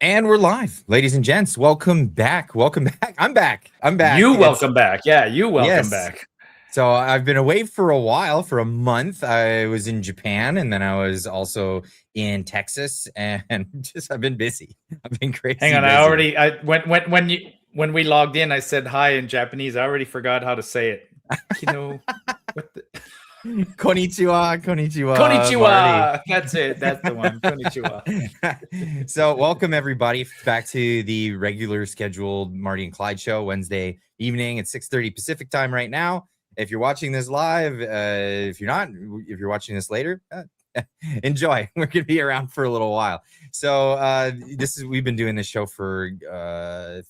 And we're live, ladies and gents. Welcome back. Welcome back. I'm back. Welcome back. Yeah, you welcome back. So I've been away for a while, for a month. I was in Japan, and then I was also in Texas, and I've been busy. I've been crazy. Hang on, when we logged in, I said hi in Japanese. I already forgot how to say it. You know, Konnichiwa. Konnichiwa. Marty. That's it. That's the one. Konnichiwa. So welcome everybody back to the regular scheduled Marty and Clyde show, Wednesday evening at 6:30 Pacific time right now. If you're watching this live, if you're watching this later, enjoy. We're gonna be around for a little while. So we've been doing this show for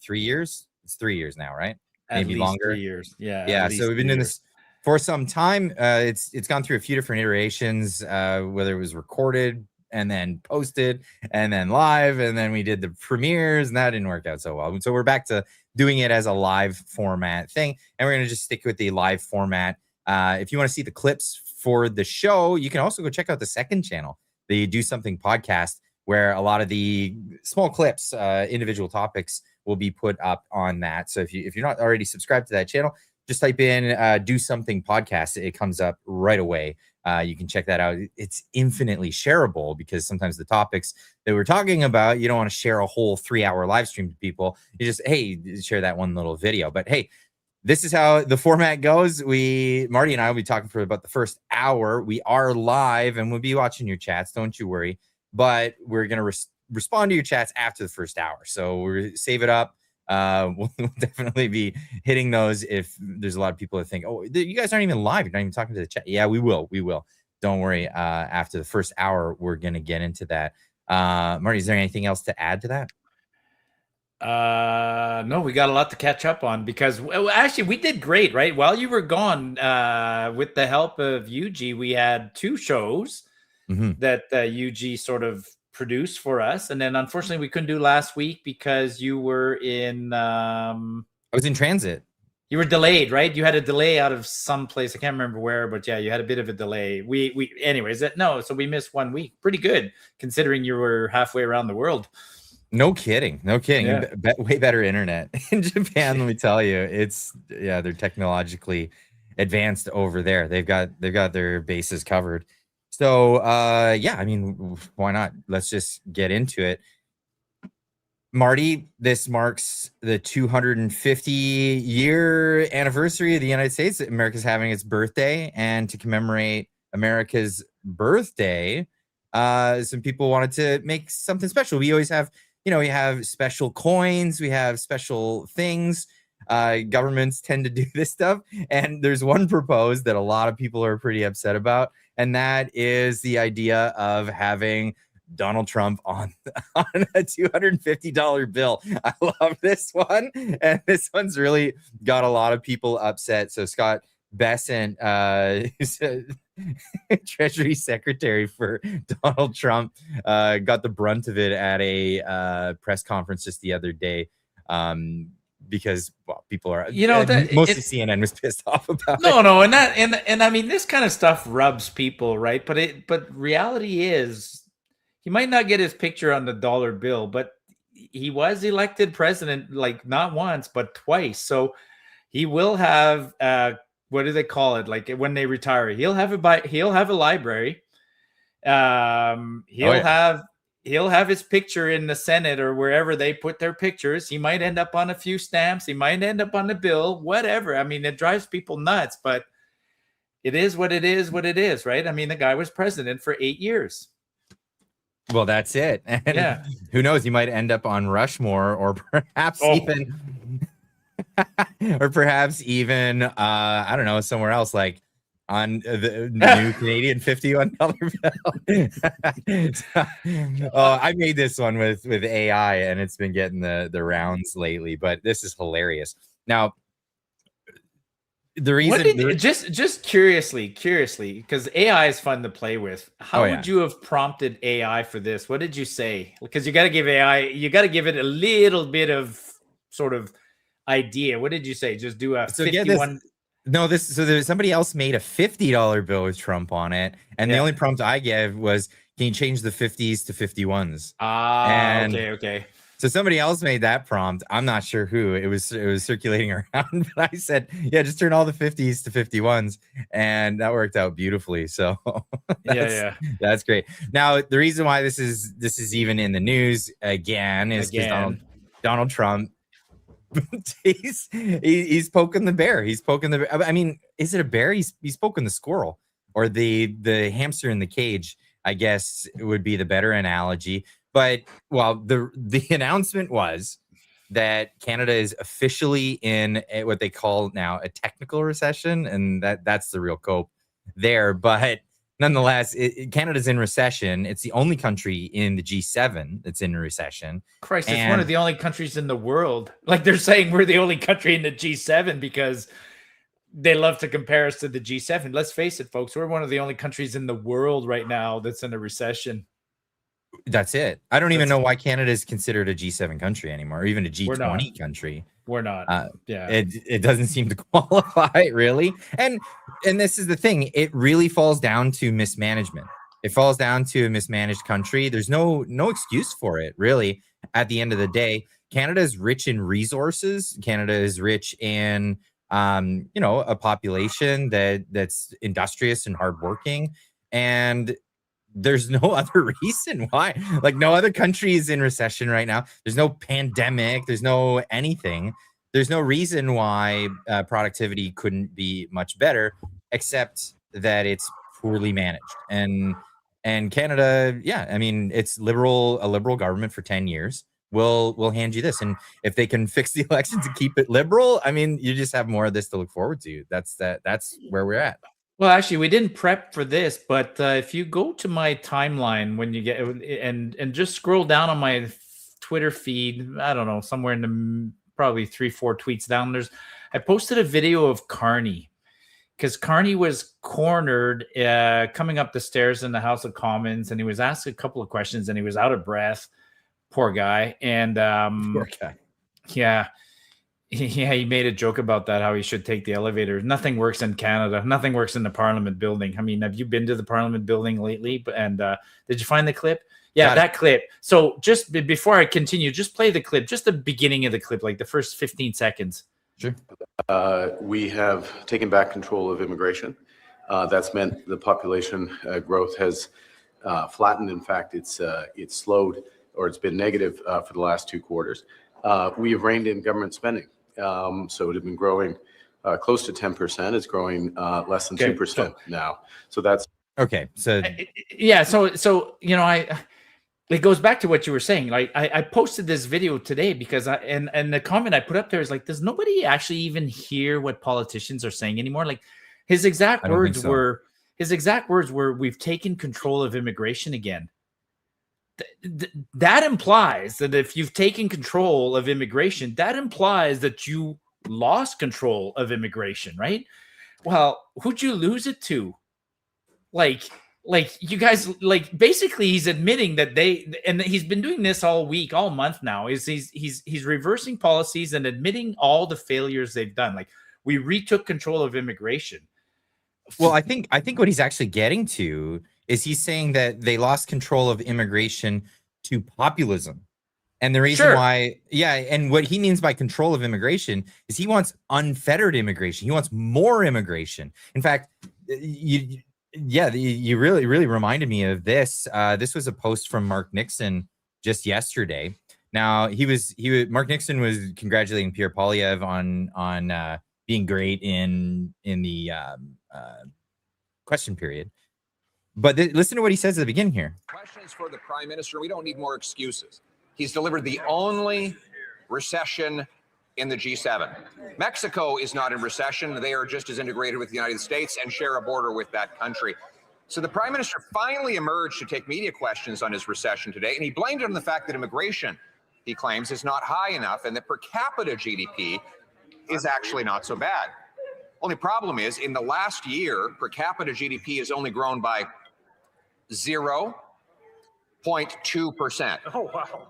3 years. It's 3 years now, right? Maybe longer. 3 years. Yeah. So we've been doing this for some time. It's gone through a few different iterations, whether it was recorded and then posted and then live, and then we did the premieres, and that didn't work out so well. So we're back to doing it as a live format thing, and we're going to just stick with the live format. If you want to see the clips for the show, you can also go check out the second channel, the Do Something podcast, where a lot of the small clips, individual topics will be put up on that. So if you're not already subscribed to that channel, just type in Do Something podcast. It comes up right away. You can check that out. It's infinitely shareable because sometimes the topics that we're talking about, you don't want to share a whole 3-hour live stream to people. You just, hey, share that one little video. But hey, this is how the format goes. Marty and I will be talking for about the first hour. We are live and we'll be watching your chats. Don't you worry. But we're going to respond to your chats after the first hour. So we're save it up. We'll definitely be hitting those if there's a lot of people that think, oh, you guys aren't even live, you're not even talking to the chat. Yeah, we will Don't worry. After the first hour we're gonna get into that. Marty, is there anything else to add to that? No, we got a lot to catch up on because actually we did great, right? While you were gone, with the help of UG, we had 2 shows that UG sort of produced for us, and then unfortunately we couldn't do last week because you were in I was in transit. You were delayed, right? You had a delay out of some place. I can't remember where, but yeah, you had a bit of a delay. So we missed 1 week. Pretty good considering you were halfway around the world. No kidding. Yeah. Way better internet in Japan. Let me tell you, they're technologically advanced over there. They've got their bases covered. So, I mean, why not? Let's just get into it. Marty, this marks the 250-year anniversary of the United States. America's having its birthday, and to commemorate America's birthday, some people wanted to make something special. We always have, we have special coins, we have special things. Governments tend to do this stuff, and there's one proposed that a lot of people are pretty upset about, and that is the idea of having Donald Trump on a $250 bill. I love this one, and this one's really got a lot of people upset. So Scott Bessent, who's Treasury Secretary for Donald Trump, got the brunt of it at a press conference just the other day. Because people are, mostly CNN was pissed off about it. No, and I mean, this kind of stuff rubs people, right? But reality is, he might not get his picture on the dollar bill, but he was elected president like not once but twice. So he will have what do they call it? Like when they retire, he'll have a library. He'll have his picture in the Senate or wherever they put their pictures. He might end up on a few stamps. He might end up on a bill, whatever. I mean, it drives people nuts, but it is what it is, right? I mean, the guy was president for 8 years. Well, that's it. And who knows? He might end up on Rushmore or perhaps even I don't know, somewhere else, like on the new Canadian $51 bill. I made this one with AI, and it's been getting the rounds lately, but this is hilarious. Now, the reason just curiously, because AI is fun to play with. How would you have prompted AI for this? What did you say? Because you got to give it a little bit of sort of idea. What did you say? Just do a 51. So there's somebody else made a $50 bill with Trump on it, and the only prompt I gave was, can you change the 50s to 51s? Okay. So somebody else made that prompt. I'm not sure who. It was circulating around, but I said, yeah, just turn all the 50s to 51s, and that worked out beautifully. So that's great. Now, the reason why this is even in the news again is because Donald Trump he's poking the bear. He's poking the bear. I mean, is it a bear? He's poking the squirrel, or the hamster in the cage, I guess would be the better analogy. But well, the announcement was that Canada is officially in what they call now a technical recession, and that's the real cope there. But nonetheless, Canada's in recession. It's the only country in the G7 that's in a recession. Christ, it's one of the only countries in the world. Like, they're saying we're the only country in the G7 because they love to compare us to the G7. Let's face it, folks. We're one of the only countries in the world right now that's in a recession. That's it. I don't even know why Canada is considered a G7 country anymore, or even a G20 country. We're not. Yeah. It doesn't seem to qualify, really. And this is the thing. It really falls down to mismanagement. It falls down to a mismanaged country. There's no excuse for it, really. At the end of the day, Canada is rich in resources. Canada is rich in a population that's industrious and hardworking. And there's no other reason why. Like, no other country is in recession right now. There's no pandemic. There's no anything. There's no reason why productivity couldn't be much better, except that it's poorly managed. And Canada, yeah, I mean, it's a liberal government for 10 years. We'll hand you this. And if they can fix the election to keep it liberal, I mean, you just have more of this to look forward to. That's where we're at. Well, actually, we didn't prep for this, but if you go to my timeline when you get and just scroll down on my Twitter feed, I don't know, somewhere in the probably 3-4 tweets down, I posted a video of Carney, because Carney was cornered coming up the stairs in the House of Commons, and he was asked a couple of questions, and he was out of breath. Poor guy. And poor guy. Yeah. Yeah, he made a joke about that, how he should take the elevator. Nothing works in Canada. Nothing works in the Parliament building. I mean, have you been to the Parliament building lately? And did you find the clip? Yeah, that clip. So just before I continue, just play the clip, just the beginning of the clip, like the first 15 seconds. Sure. We have taken back control of immigration. That's meant the population growth has flattened. In fact, it's slowed, or it's been negative for the last 2 quarters. We have reined in government spending. So it had been growing close to 10%. It's growing less than 2% now. So that's okay. So yeah. So it goes back to what you were saying. Like, I posted this video today because and the comment I put up there is like, does nobody actually even hear what politicians are saying anymore? Like, his exact words were, we've taken control of immigration again. That implies that if you've taken control of immigration, that implies that you lost control of immigration, right? Well, who'd you lose it to? Like you guys, like, basically he's admitting that and he's been doing this all week, all month now, is he's reversing policies and admitting all the failures they've done. Like, we retook control of immigration. Well, I think what he's actually getting to is he's saying that they lost control of immigration to populism. And the reason why, and what he means by control of immigration is he wants unfettered immigration. He wants more immigration. In fact, you really reminded me of this. This was a post from Mark Nixon just yesterday. Now, Mark Nixon was congratulating Pierre Poilievre on being great in the question period. But listen to what he says at the beginning here. Questions for the Prime Minister. We don't need more excuses. He's delivered the only recession in the G7. Mexico is not in recession. They are just as integrated with the United States and share a border with that country. So the Prime Minister finally emerged to take media questions on his recession today, and he blamed it on the fact that immigration, he claims, is not high enough, and that per capita GDP is actually not so bad. Only problem is, in the last year, per capita GDP has only grown by 0.2%. Oh, wow.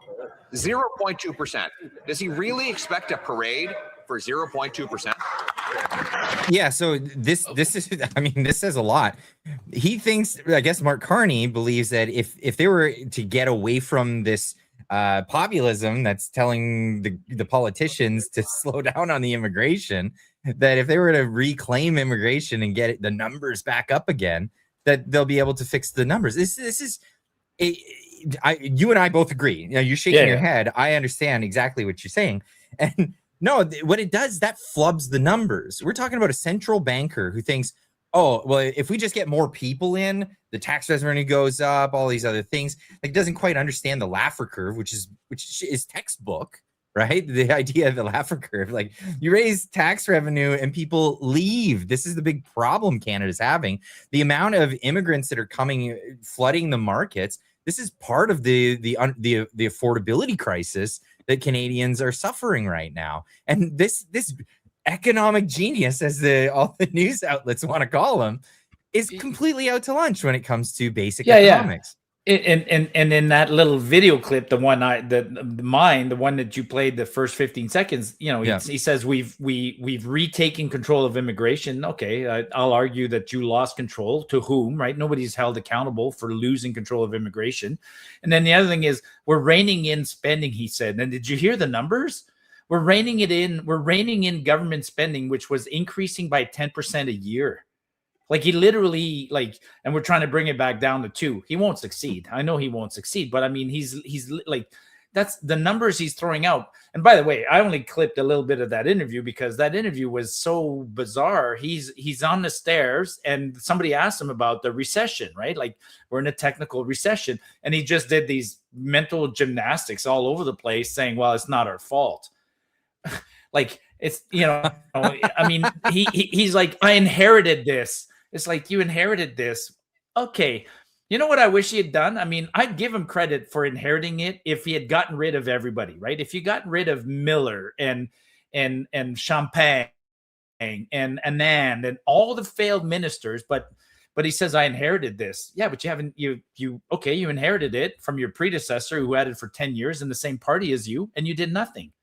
0.2%. Does he really expect a parade for 0.2%? Yeah, so this is, I mean, this says a lot. He thinks, I guess Mark Carney believes that if they were to get away from this populism that's telling the politicians to slow down on the immigration, that if they were to reclaim immigration and get the numbers back up again, that they'll be able to fix the numbers. This is you and I both agree. You know, you're shaking your head. I understand exactly what you're saying. And no, what it does, that flubs the numbers. We're talking about a central banker who thinks, oh, well, if we just get more people in, the tax revenue goes up, all these other things. Like, doesn't quite understand the Laffer curve, which is textbook, right? The idea of the Laffer curve, like, you raise tax revenue and people leave. This is the big problem Canada's having. The amount of immigrants that are coming, flooding the markets. This is part of the affordability crisis that Canadians are suffering right now. And this economic genius, as all the news outlets want to call him, is completely out to lunch when it comes to basic economics. And in that little video clip, the one that you played the first 15 seconds, you know, he says we've retaken control of immigration. Okay, I'll argue that you lost control. To whom, right? Nobody's held accountable for losing control of immigration. And then the other thing is we're reining in spending, he said. And did you hear the numbers? We're reining in government spending, which was increasing by 10% a year. Like, he literally, like, and we're trying to bring it back down to 2. He won't succeed. I know he won't succeed, but I mean, he's like, that's the numbers he's throwing out. And by the way, I only clipped a little bit of that interview because that interview was so bizarre. He's on the stairs and somebody asked him about the recession, right? Like, we're in a technical recession. And he just did these mental gymnastics all over the place saying, well, it's not our fault. Like, it's, you know, I mean, he's like, I inherited this. It's like, you inherited this. Okay. You know what I wish he had done? I mean, I'd give him credit for inheriting it if he had gotten rid of everybody, right? If you got rid of Miller and Champagne and Anand and all the failed ministers, but he says, I inherited this. Yeah, but you haven't, you inherited it from your predecessor who had it for 10 years in the same party as you, and you did nothing.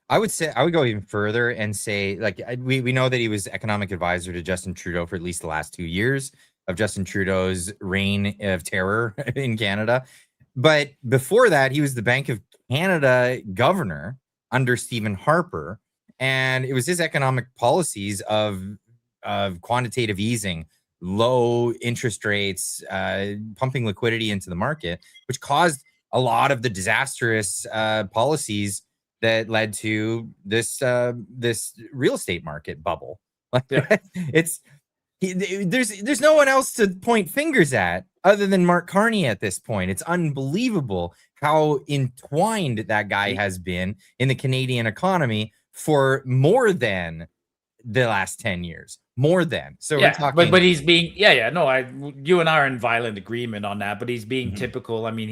I would go even further and say, like, we know that he was economic advisor to Justin Trudeau for at least the last 2 years of Justin Trudeau's reign of terror in Canada. But before that, he was the Bank of Canada governor under Stephen Harper. And it was his economic policies of quantitative easing, low interest rates, pumping liquidity into the market, which caused a lot of the disastrous policies that led to this real estate market bubble. There's no one else to point fingers at other than Mark Carney at this point. It's unbelievable how entwined that guy has been in the Canadian economy for more than the last 10 years. More than. So we're talking, but he's being you and I are in violent agreement on that, but he's being typical. I mean,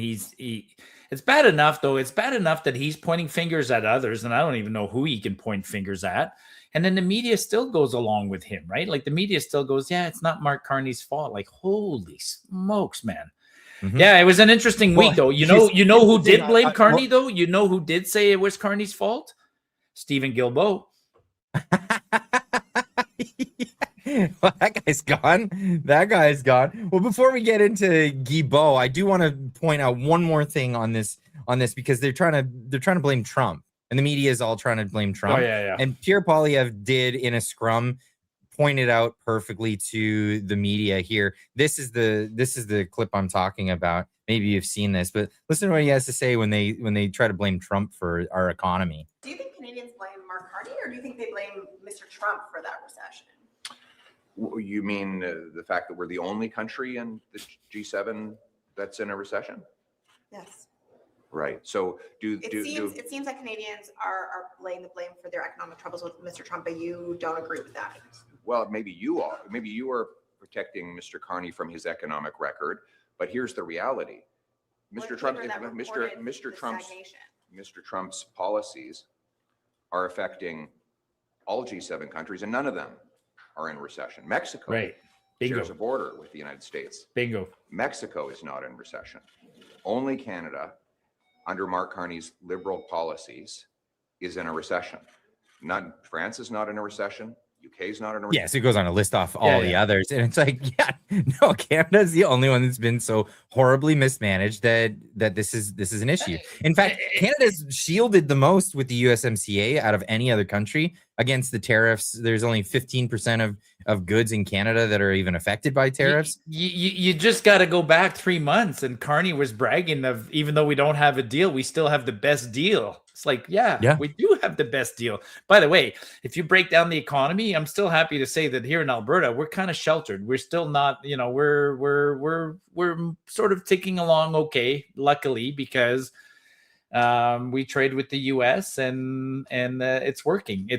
it's bad enough, though. It's bad enough that he's pointing fingers at others, and I don't even know who he can point fingers at. And then the media still goes along with him, right? Like, the media still goes, yeah, it's not Mark Carney's fault. Like, holy smokes, man. Yeah, it was an interesting week, though. You know who did blame Carney, though? You know who did say it was Carney's fault? Stephen Guilbeault. Well, that guy's gone. Well, before we get into Guilbeault, I do want to point out one more thing on this because they're trying to blame Trump, and the media is all trying to blame Trump. Oh, yeah. And Pierre Poilievre did, in a scrum, pointed out perfectly to the media here. This is the clip I'm talking about. Maybe you've seen this, but listen to what he has to say when they try to blame Trump for our economy. Do you think Canadians blame Mark Carney, or do you think they blame Mr. Trump for that recession? You mean the fact that we're the only country in the G7 that's in a recession? Yes. Right. So it seems like Canadians are laying the blame for their economic troubles with Mr. Trump, but you don't agree with that. Well, maybe you are. Maybe you are protecting Mr. Carney from his economic record. But here's the reality: Mr. Trump's policies are affecting all G7 countries, and none of them are in recession. Mexico shares a border with the United States. Bingo. Mexico is not in recession. Only Canada, under Mark Carney's liberal policies, is in a recession. France is not in a recession. UK's not in a Yes, it goes on to list off all Yeah, the yeah. others, and it's like, yeah, no, Canada's the only one that's been so horribly mismanaged that this is an issue. In fact, Canada's shielded the most with the USMCA out of any other country against the tariffs. There's only 15% of goods in Canada that are even affected by tariffs. You just got to go back 3 months, and Carney was bragging of, even though we don't have a deal, we still have the best deal. It's like, yeah, we do have the best deal. By the way, if you break down the economy, I'm still happy to say that here in Alberta, we're kind of sheltered. We're still not, you know, we're sort of ticking along okay, luckily, because we trade with the US and it's working.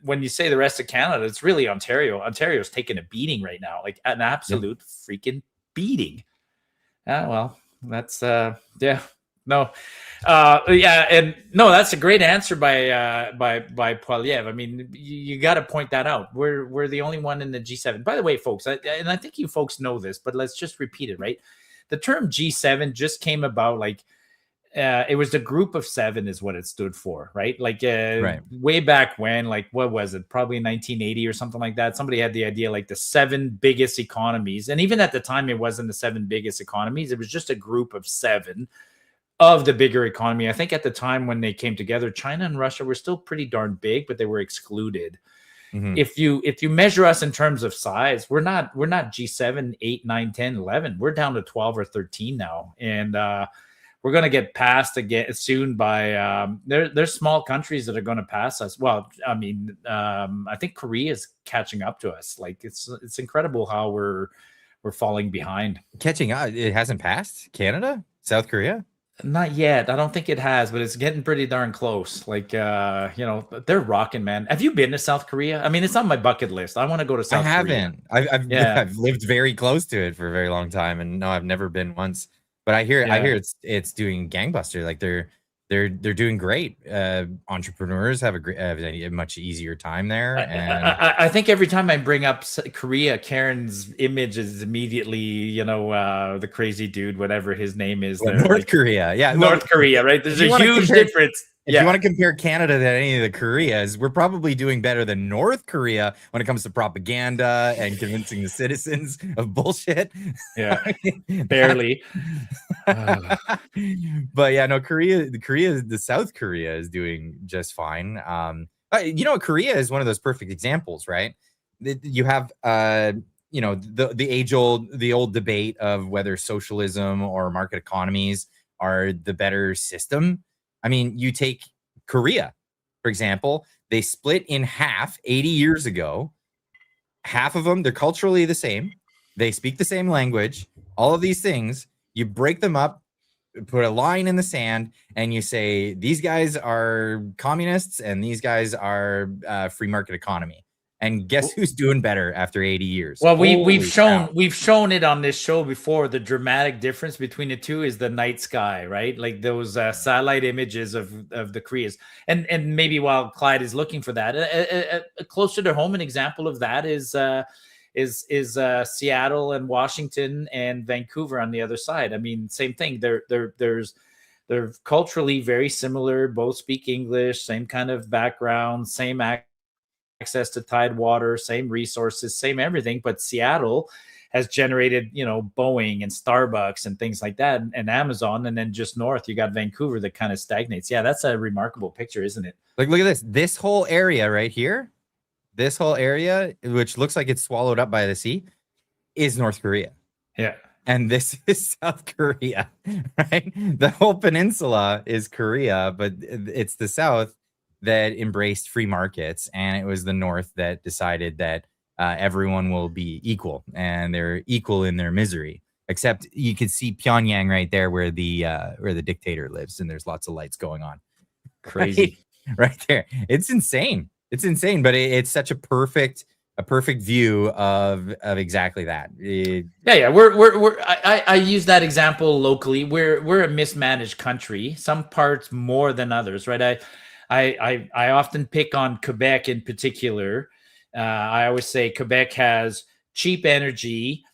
When you say the rest of Canada, it's really Ontario. Ontario's taking a beating right now, like an absolute freaking beating. Well, that's and no, that's a great answer by Poiliev. I mean, you got to point that out. We're the only one in the G7. By the way, folks, and I think you folks know this, but let's just repeat it, right? The term G7 just came about like it was the group of seven is what it stood for, right? Like way back when, like what was it? Probably 1980 or something like that. Somebody had the idea like the 7 biggest economies. And even at the time, it wasn't the 7 biggest economies. It was just a group of 7 of the bigger economy. I think at the time when they came together, China and Russia were still pretty darn big, but they were excluded. Mm-hmm. If you measure us in terms of size, we're not G7, 8, 9, 10, 11. We're down to 12 or 13 now. And we're going to get passed again soon by there's small countries that are going to pass us. Well, I mean, I think Korea is catching up to us. Like it's incredible how we're falling behind. Catching up? It hasn't passed Canada, South Korea? Not yet. I don't think it has, but it's getting pretty darn close. Like, they're rocking, man. Have you been to South Korea? I mean, it's on my bucket list. I want to go to South Korea. I haven't. I've lived very close to it for a very long time, and no, I've never been once. But I hear it's doing gangbuster. Like they're doing great. Entrepreneurs have a much easier time there. And I think every time I bring up Korea, Karen's image is immediately, the crazy dude, whatever his name is. Well, North Korea. Yeah. North Korea, right? There's a huge difference. If you want to compare Canada to any of the Koreas, we're probably doing better than North Korea when it comes to propaganda and convincing the citizens of bullshit. Yeah, barely. But yeah, no, the South Korea is doing just fine. Korea is one of those perfect examples, right? You have the old debate of whether socialism or market economies are the better system. I mean, you take Korea, for example, they split in half 80 years ago. Half of them, they're culturally the same. They speak the same language, all of these things. You break them up, put a line in the sand, and you say, these guys are communists and these guys are free market economy. And guess who's doing better after 80 years? Well, we've shown it on this show before. The dramatic difference between the two is the night sky, right? Like those satellite images of the Koreas. And maybe while Clyde is looking for that, closer to home, an example of that is Seattle and Washington and Vancouver on the other side. I mean, same thing. They're culturally very similar. Both speak English, same kind of background, same access to tide water, same resources, same everything. But Seattle has generated, Boeing and Starbucks and things like that, and Amazon. And then just north, you got Vancouver that kind of stagnates. Yeah, that's a remarkable picture, isn't it? Like, look at this. This whole area right here, which looks like it's swallowed up by the sea, is North Korea. Yeah. And this is South Korea, right? The whole peninsula is Korea, but it's the South that embraced free markets, and it was the North that decided that everyone will be equal, and they're equal in their misery. Except you could see Pyongyang right there, where the dictator lives, and there's lots of lights going on. Crazy, right there. It's insane. It's insane, but it's such a perfect view of exactly that. I use that example locally. We're a mismanaged country. Some parts more than others, right? I often pick on Quebec in particular. I always say Quebec has cheap energy,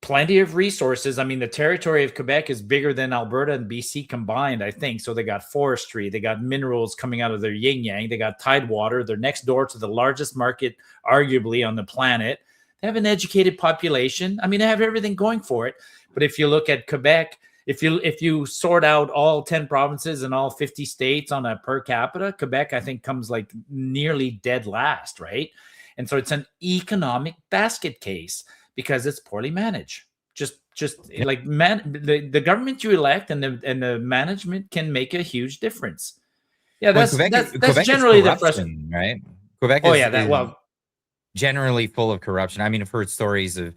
plenty of resources. I mean, the territory of Quebec is bigger than Alberta and BC combined, I think. So they got forestry, they got minerals coming out of their yin yang, they got tidewater. They're next door to the largest market, arguably, on the planet. They have an educated population. I mean, they have everything going for it. But if you look at Quebec, if you sort out all 10 provinces and all 50 states on a per capita, Quebec, I think, comes like nearly dead last, right? And so it's an economic basket case because it's poorly managed. Just like the government you elect and the management can make a huge difference. Yeah, that's Quebec generally is the corruption, right? Quebec Oh is, yeah, that well, generally full of corruption. I mean, I've heard stories of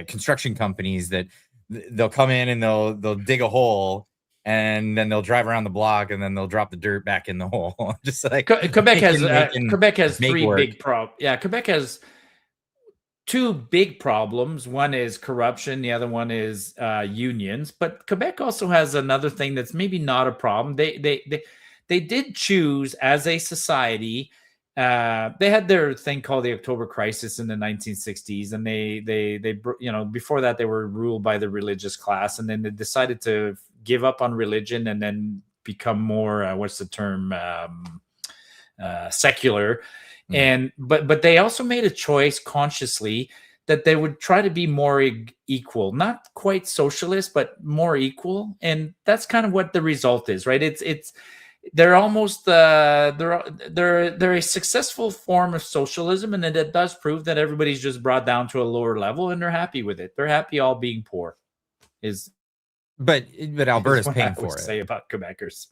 construction companies that they'll come in and they'll dig a hole and then they'll drive around the block and then they'll drop the dirt back in the hole. Just like Quebec has three work. big problems. Yeah, Quebec has two big problems. One is corruption. The other one is unions. But Quebec also has another thing that's maybe not a problem. They did choose as a society. They had their thing called the October Crisis in the 1960s, and they before that they were ruled by the religious class, and then they decided to give up on religion and then become more what's the term secular. And but they also made a choice consciously that they would try to be more equal, not quite socialist, but more equal. And that's kind of what the result is, right? They're almost they're a successful form of socialism, and it does prove that everybody's just brought down to a lower level, and they're happy with it. They're happy all being poor. But Alberta's paying for it. Say about Quebecers.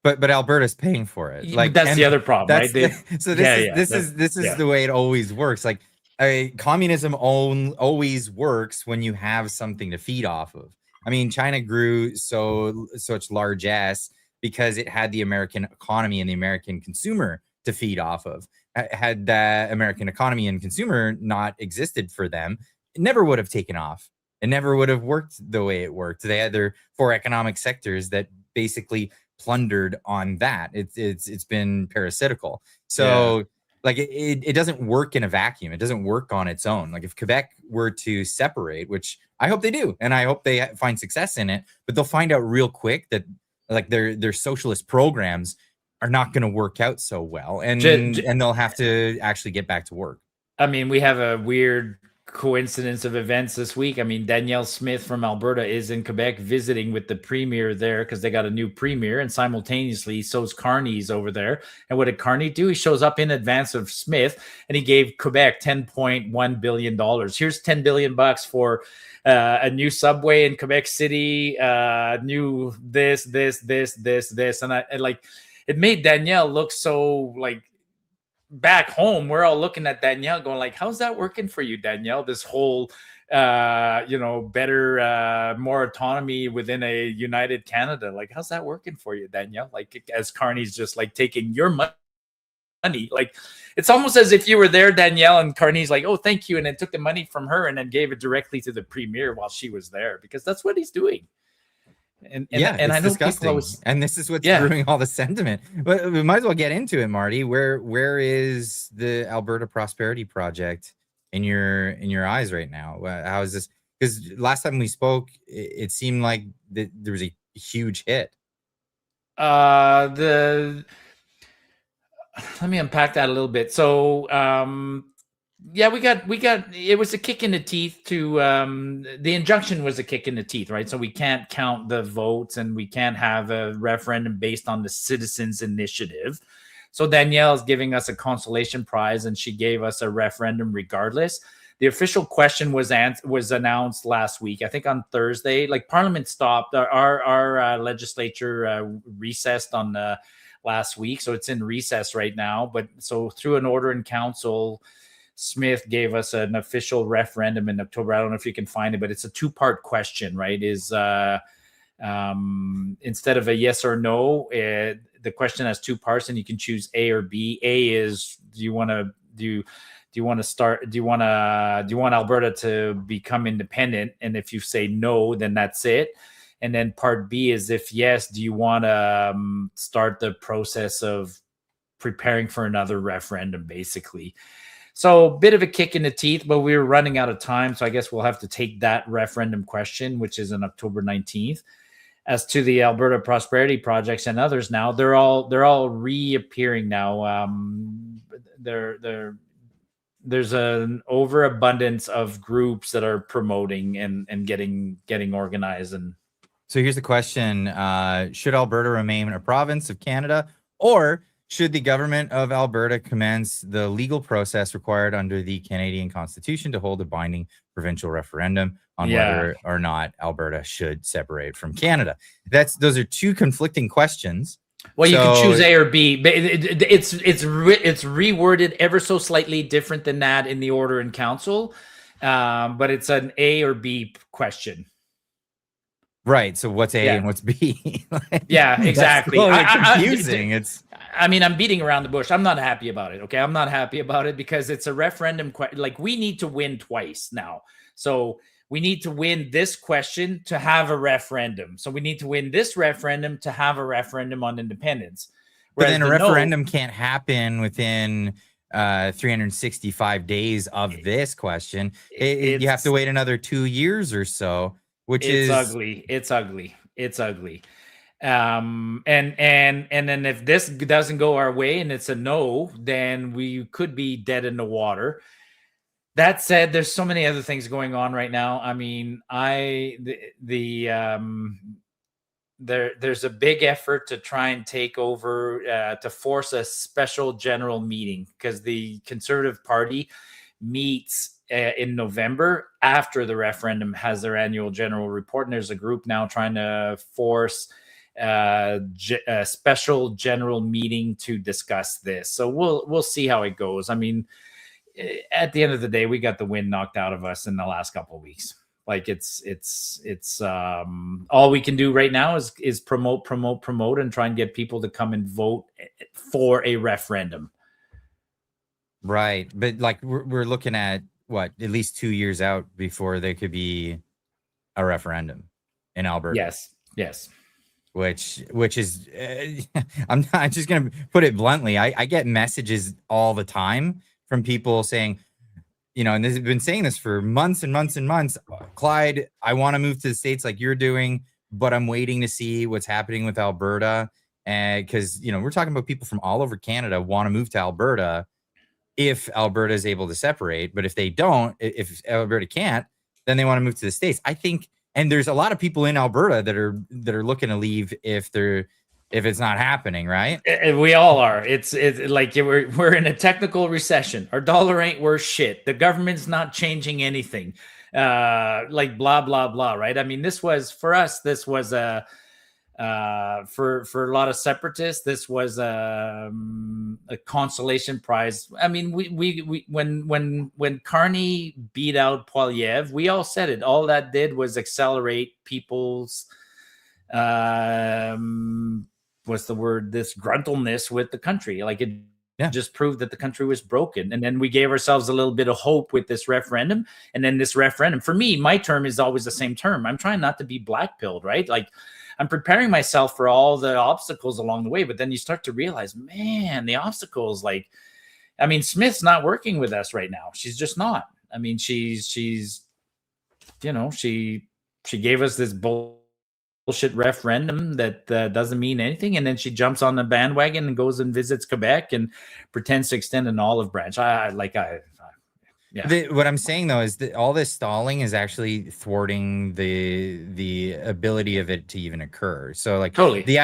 But Alberta's paying for it. Like that's the other problem, right? This is the way it always works. Like communism always works when you have something to feed off of. I mean, China grew such largesse because it had the American economy and the American consumer to feed off of. Had the American economy and consumer not existed for them, it never would have taken off. It never would have worked the way it worked. They had their 4 economic sectors that basically plundered on that. It's been parasitical. So like it doesn't work in a vacuum. It doesn't work on its own. Like if Quebec were to separate, which I hope they do, and I hope they find success in it, but they'll find out real quick that like their socialist programs are not going to work out so well, and they'll have to actually get back to work. I mean, we have a weird coincidence of events this week. I mean, Danielle Smith from Alberta is in Quebec visiting with the premier there because they got a new premier, and simultaneously so's Carney's over there. And what did Carney do? He shows up in advance of Smith, and he gave Quebec $10.1 billion. Here's $10 billion for a new subway in Quebec City, new this, and like it made Danielle look so like. Back home, we're all looking at Danielle going like, how's that working for you, Danielle? This whole, better, more autonomy within a united Canada. Like, how's that working for you, Danielle? Like, as Carney's just like taking your money. Like, it's almost as if you were there, Danielle, and Carney's like, oh, thank you. And then took the money from her and then gave it directly to the premier while she was there, because that's what he's doing. And I know disgusting. And this is what's brewing all the sentiment. But we might as well get into it, Marty. Where is the Alberta Prosperity Project in your eyes right now? How is this? Because last time we spoke, it seemed like there was a huge hit. Let me unpack that a little bit. So we got it was a kick in the teeth to the injunction was a kick in the teeth, right? So we can't count the votes and we can't have a referendum based on the citizens' initiative. So Danielle's giving us a consolation prize, and she gave us a referendum regardless. The official question was announced last week, I think on Thursday. Like Parliament stopped, our legislature recessed on last week, so it's in recess right now. But so through an order in council, Smith gave us an official referendum in October. I don't know if you can find it, but it's a 2-part question, right? Is instead of a yes or no, the question has 2 parts, and you can choose A or B. A is do you want Alberta to become independent? And if you say no, then that's it. And then part B is if yes, do you want to start the process of preparing for another referendum, basically. So bit of a kick in the teeth, but we were running out of time. So I guess we'll have to take that referendum question, which is on October 19th. As to the Alberta Prosperity Projects and others now, they're all reappearing now. There's an overabundance of groups that are promoting and getting organized. And so here's the question: should Alberta remain a province of Canada, or should the government of Alberta commence the legal process required under the Canadian Constitution to hold a binding provincial referendum on whether or not Alberta should separate from Canada? Those are two conflicting questions. Well, you can choose A or B, but it's reworded ever so slightly different than that in the order in council, but it's an A or B question. Right. So what's A and what's B? Yeah, exactly. Confusing. I mean, I'm beating around the bush. I'm not happy about it. Okay. I'm not happy about it because it's a referendum. Like, we need to win twice now. So we need to win this question to have a referendum. So we need to win this referendum to have a referendum on independence. But then a referendum can't happen within 365 days of this question. You have to wait another 2 years or so, which is ugly. It's ugly. It's ugly. And then if this doesn't go our way and it's a no, then we could be dead in the water. That said, there's so many other things going on right now. I mean, there's a big effort to try and take over, to force a special general meeting, because the Conservative Party meets in November after the referendum has their annual general report. And there's a group now trying to force a special general meeting to discuss this. So we'll see how it goes. I mean, at the end of the day, we got the wind knocked out of us in the last couple of weeks. Like, it's all we can do right now is promote and try and get people to come and vote for a referendum. Right. But like, we're looking at what, at least 2 years out before there could be a referendum in Alberta. Yes. Which is, I'm just going to put it bluntly. I get messages all the time from people saying, and they've been saying this for months and months and months. Clyde, I want to move to the States like you're doing, but I'm waiting to see what's happening with Alberta. And because, we're talking about people from all over Canada want to move to Alberta if Alberta is able to separate. But if they don't, if Alberta can't, then they want to move to the States. I think, and there's a lot of people in Alberta that are looking to leave if it's not happening, right? We all are. It's like we're in a technical recession. Our dollar ain't worth shit. The government's not changing anything. Like blah blah blah, right? I mean, for us, this was a for a lot of separatists, this was a consolation prize. I mean, we when Carney beat out Poilievre, we all said it. All that did was accelerate people's what's the word? Disgruntledness with the country. Like, it just proved that the country was broken. And then we gave ourselves a little bit of hope with this referendum. And then this referendum, for me, my term is always the same term. I'm trying not to be black-pilled, right? Like, I'm preparing myself for all the obstacles along the way. But then you start to realize, man, the obstacles, like, I mean, Smith's not working with us right now. She's just not. I mean, she's she gave us this bullshit referendum that doesn't mean anything, and then she jumps on the bandwagon and goes and visits Quebec and pretends to extend an olive branch. What I'm saying though is that all this stalling is actually thwarting the ability of it to even occur. So like, totally. The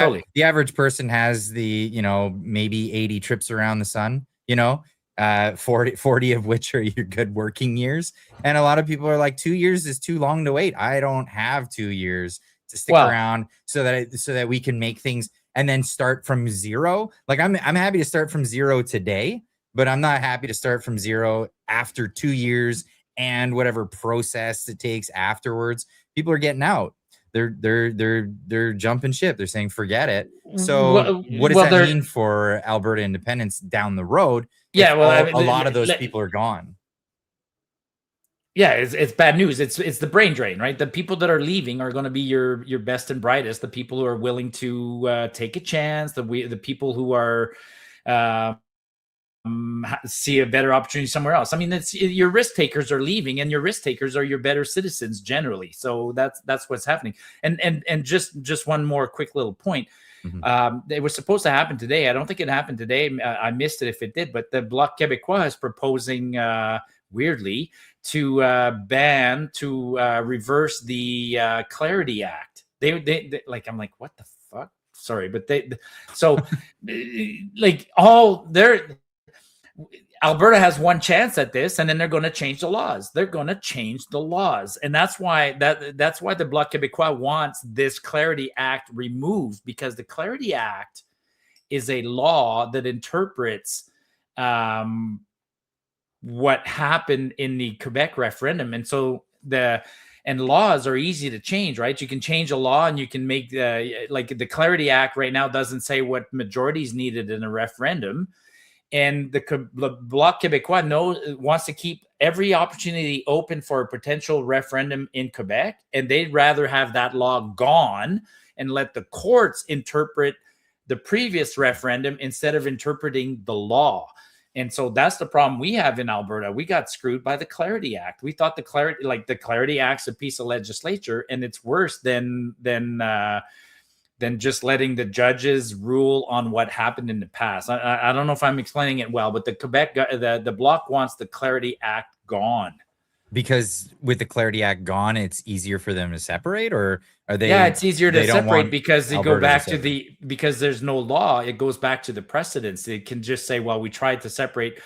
average person has maybe 80 trips around the sun, 40 of which are your good working years, and a lot of people are like, 2 years is too long to wait. I don't have 2 years to stick around so that we can make things and then start from zero. Like, I'm happy to start from zero today, but I'm not happy to start from zero after 2 years and whatever process it takes afterwards. People are getting out. They're jumping ship. They're saying, forget it. So what does that mean for Alberta independence down the road? Yeah, well, a lot of those people are gone. Yeah, it's bad news. It's the brain drain, right? The people that are leaving are going to be your best and brightest. The people who are willing to take a chance. The people who are see a better opportunity somewhere else. I mean, it's your risk takers are leaving, and your risk takers are your better citizens generally. So that's what's happening. And just one more quick little point. It was supposed to happen today. I don't think it happened today. I missed it if it did. But the Bloc Québécois is proposing, weirdly, to reverse the Clarity Act. They like, I'm like, what the fuck? Sorry, but Alberta has one chance at this, and then they're going to change the laws. They're going to change the laws, and that's why the Bloc Québécois wants this Clarity Act removed, because the Clarity Act is a law that interprets what happened in the Quebec referendum, and so and laws are easy to change, right? You can change a law, and you can make like the Clarity Act right now doesn't say what majority is needed in a referendum. And the Bloc Québécois wants to keep every opportunity open for a potential referendum in Quebec, and they'd rather have that law gone and let the courts interpret the previous referendum instead of interpreting the law. And so that's the problem we have in Alberta. We got screwed by the Clarity Act. We thought the Clarity Act's a piece of legislature, and it's worse than just letting the judges rule on what happened in the past. I don't know if I'm explaining it well, but the Bloc wants the Clarity Act gone. Because with the Clarity Act gone, it's easier for them to separate, or are they? Yeah, it's easier to separate because they go back to because there's no law. It goes back to the precedents. They can just say, well, we tried to separate.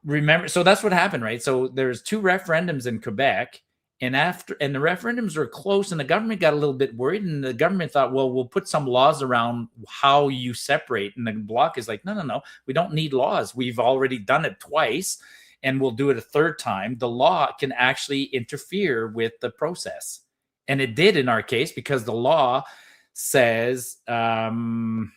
Remember, so that's what happened, right? So there's 2 referendums in Quebec. And the referendums were close, and the government got a little bit worried, and the government thought, well, we'll put some laws around how you separate. And the Bloc is like, no, we don't need laws. We've already done it twice, and we'll do it a third time. The law can actually interfere with the process. And it did in our case, because the law says, anyways,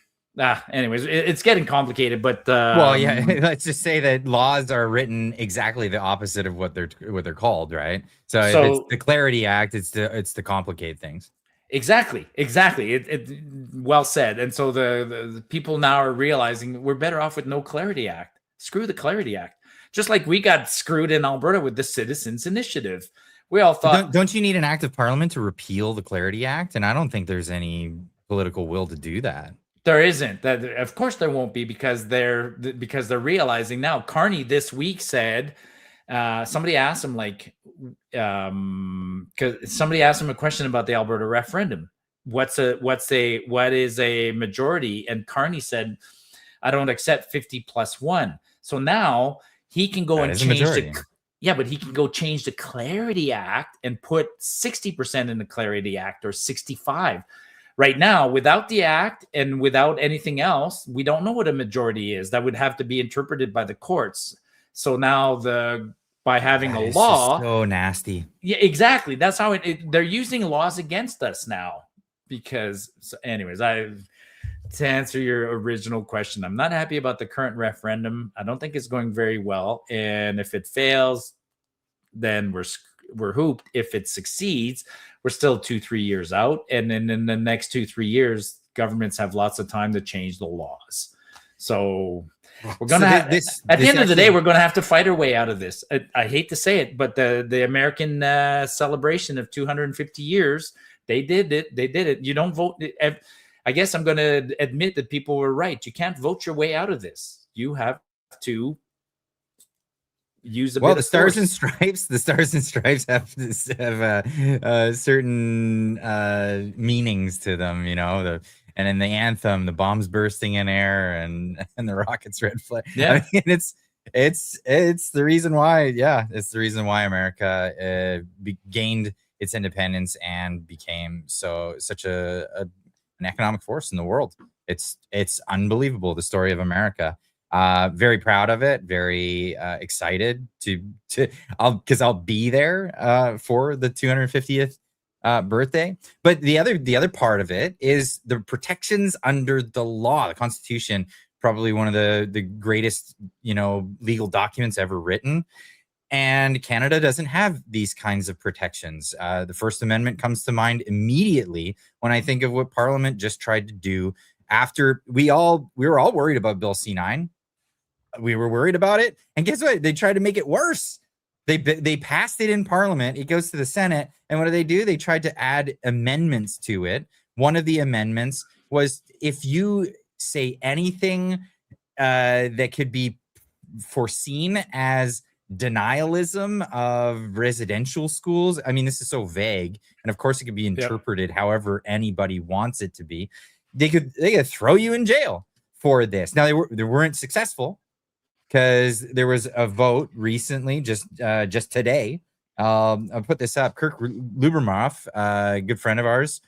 it's getting complicated, but well, yeah, let's just say that laws are written exactly the opposite of what they're called, right? So if it's the Clarity Act, it's to complicate things. Exactly. It well said. And so the people now are realizing we're better off with no Clarity Act. Screw the Clarity Act. Just like we got screwed in Alberta with the Citizens Initiative. We all thought, don't you need an act of parliament to repeal the Clarity Act? And I don't think there's any political will to do that. There isn't. That, of course there won't be, because they're realizing now. Carney this week said, somebody asked him because somebody asked him a question about the Alberta referendum. What is a majority? And Carney said, I don't accept 50+1. So now he can go and change but he can go change the Clarity Act and put 60% in the Clarity Act, or 65%. Right now, without the act and without anything else, we don't know what a majority is. That would have to be interpreted by the courts. So now by having a law, so nasty. Yeah, exactly. That's how they're using laws against us now. Because, anyways, to answer your original question, I'm not happy about the current referendum. I don't think it's going very well. And if it fails, then we're hooped. If it succeeds, we're still 2-3 years out, and then in the next 2-3 years, governments have lots of time to change the laws. So we're gonna at the end of the day, we're gonna have to fight our way out of this. I hate to say it, but the American celebration of 250 years, they did it. You don't vote. I guess I'm going to admit that people were right. You can't vote your way out of this. You have to use the Stars and Stripes. The Stars and Stripes have certain meanings to them, and in the anthem, the bombs bursting in air and the rockets red flag. Yeah, I mean, it's the reason why. Yeah, it's the reason why America gained its independence and became such an economic force in the world. It's unbelievable, the story of America. Very proud of it, very excited because I'll be there for the 250th birthday. But the other part of it is the protections under the law. The Constitution, probably one of the greatest legal documents ever written, and Canada doesn't have these kinds of protections. The First Amendment comes to mind immediately when I think of what Parliament just tried to do after we were all worried about Bill C-9. we were worried about it. And guess what? They tried to make it worse. They passed it in Parliament. It goes to the Senate. And what do? They tried to add amendments to it. One of the amendments was if you say anything that could be foreseen as denialism of residential schools. I mean, this is so vague. And of course, it could be interpreted however anybody wants it to be. They could throw you in jail for this. Now, they weren't successful, because there was a vote recently, just today. I'll put this up. Kirk Lubermoff, a good friend of ours,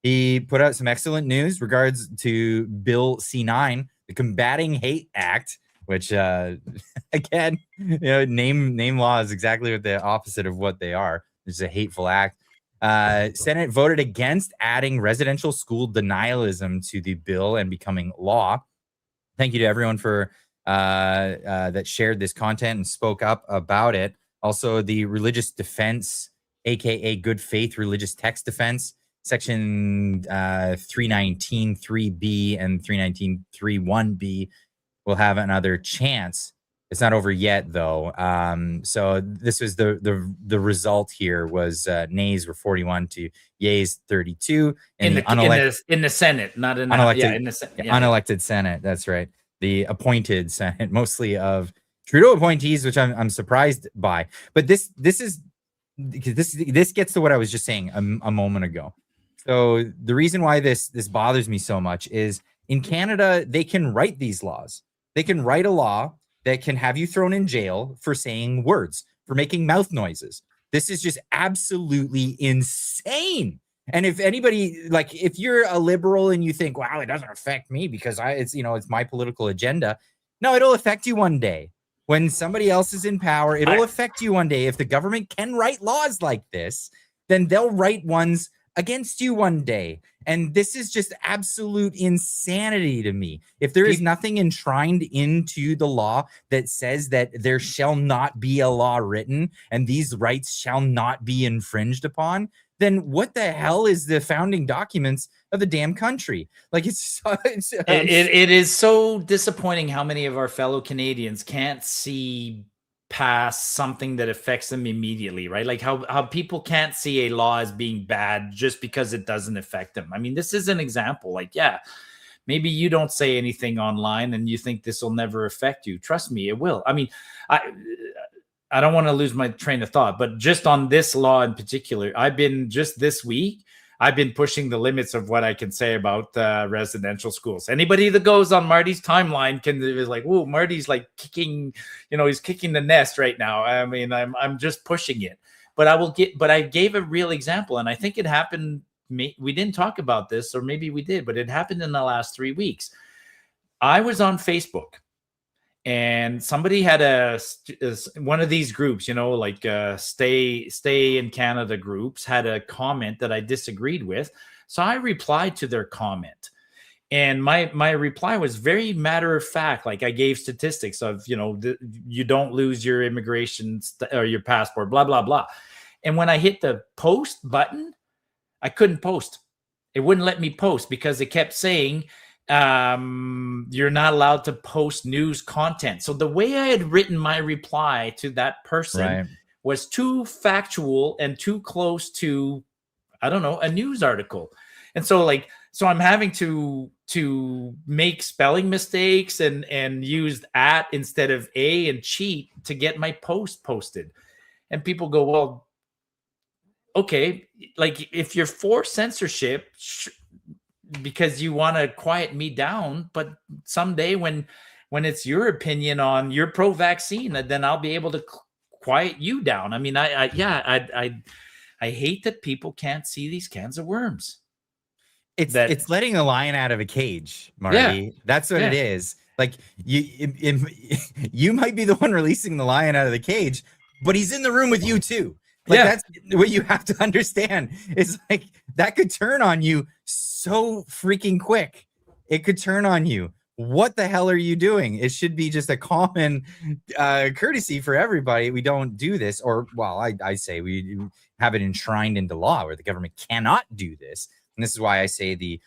he put out some excellent news regards to Bill C9, the Combating Hate Act, which again, name law is exactly what the opposite of what they are. It's a hateful act. Senate voted against adding residential school denialism to the bill and becoming law. Thank you to everyone for that shared this content and spoke up about it. Also, the religious defense, aka good faith religious text defense, section 319.3b and 319.3.1b will have another chance. It's not over yet, though. So this was the result here was nays were 41 to yays 32 in the Senate, not in unelected, in the Senate. Unelected Senate. That's right. The appointed Senate, mostly of Trudeau appointees, which I'm surprised by. But this gets to what I was just saying a moment ago. So the reason why this bothers me so much is in Canada, they can write these laws. They can write a law that can have you thrown in jail for saying words, for making mouth noises. This is just absolutely insane. And if anybody, like, if you're a liberal and you think, wow, it doesn't affect me because it's my political agenda. No, it'll affect you one day. When somebody else is in power, it'll affect you one day. If the government can write laws like this, then they'll write ones against you one day. And this is just absolute insanity to me. If there is nothing enshrined into the law that says that there shall not be a law written and these rights shall not be infringed upon, then what the hell is the founding documents of the damn country? Like, it is so disappointing how many of our fellow Canadians can't see past something that affects them immediately, right? Like how people can't see a law as being bad just because it doesn't affect them. I mean, this is an example. Like, yeah, maybe you don't say anything online and you think this will never affect you. Trust me, it will. I mean, I don't want to lose my train of thought, but just on this law in particular, this week, I've been pushing the limits of what I can say about residential schools. Anybody that goes on Marty's timeline is like, "Whoa, Marty's like kicking, he's kicking the nest right now." I mean, I'm just pushing it. But I gave a real example, and I think it happened. We didn't talk about this, or maybe we did, but it happened in the last 3 weeks. I was on Facebook. And somebody had one of these groups, like stay in Canada groups, had a comment that I disagreed with. So I replied to their comment. And my reply was very matter of fact. Like, I gave statistics of, you don't lose your immigration or your passport, blah, blah, blah. And when I hit the post button, I couldn't post. It wouldn't let me post because it kept saying, you're not allowed to post news content. So the way I had written my reply to that person was too factual and too close to, I don't know, a news article. And so I'm having to make spelling mistakes and use at instead of a and cheat to get my post posted. And people go, well, okay, like, if you're for censorship, because you want to quiet me down, but someday when it's your opinion on you're pro-vaccine, then I'll be able to quiet you down. I mean, I hate that people can't see these cans of worms. It's letting the lion out of a cage, Marty. Yeah. That's what it is. Like, you might be the one releasing the lion out of the cage, but he's in the room with you too. Like, that's what you have to understand. It's like that could turn on you so freaking quick. It could turn on you. What the hell are you doing? It should be just a common courtesy for everybody. We don't do this, or, well, I say we have it enshrined into law where the government cannot do this. And this is why I say the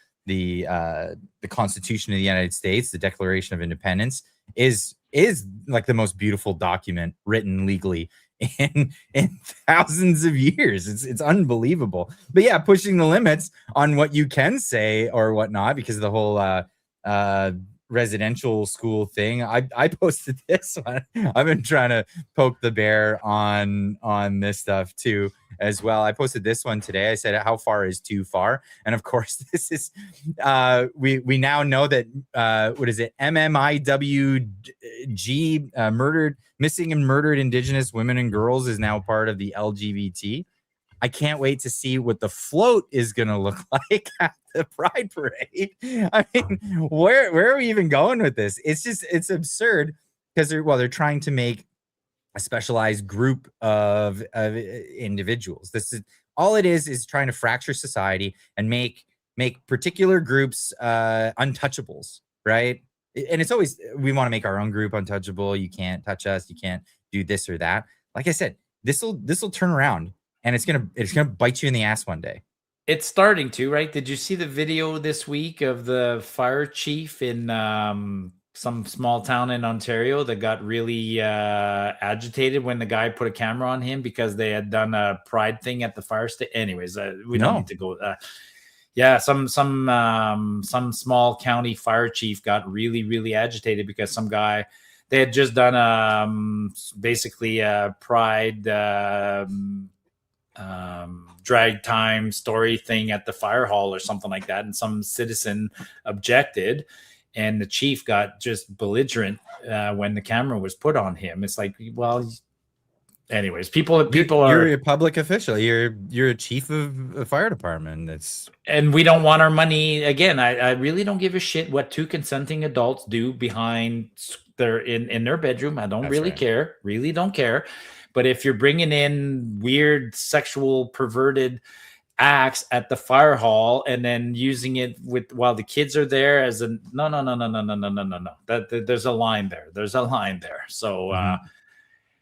Constitution of the United States, the Declaration of Independence, is is like the most beautiful document written legally in thousands of years. It's unbelievable. But yeah, pushing the limits on what you can say or whatnot because of the whole residential school thing. I posted this one. I've been trying to poke the bear on this stuff too as well. I posted this one today. I said, how far is too far? And of course, this is we now know that what is it? MMIWG missing and murdered Indigenous women and girls is now part of the LGBT. I can't wait to see what the float is going to look like at the Pride Parade. I mean, where are we even going with this? It's absurd because they're trying to make a specialized group of individuals. This is all it is trying to fracture society and make particular groups untouchables, right? And it's always, we want to make our own group untouchable. You can't touch us. You can't do this or that. Like I said, this will turn around. And it's gonna bite you in the ass one day. It's starting to, right? Did you see the video this week of the fire chief in some small town in Ontario that got really agitated when the guy put a camera on him because they had done a pride thing at the fire station? Anyways, we don't need to go. Yeah, some small county fire chief got really, really agitated because some guy, they had just done basically a pride drag time story thing at the fire hall or something like that, and some citizen objected, and the chief got just belligerent when the camera was put on him. It's like, well, anyways, people are, you're a public official, you're a chief of a fire department, and we don't want our money. Again, I really don't give a shit what two consenting adults do behind in their bedroom. I don't really care, really don't care. But if you're bringing in weird sexual perverted acts at the fire hall and then using it while the kids are there as a no. There's a line there. There's a line there. So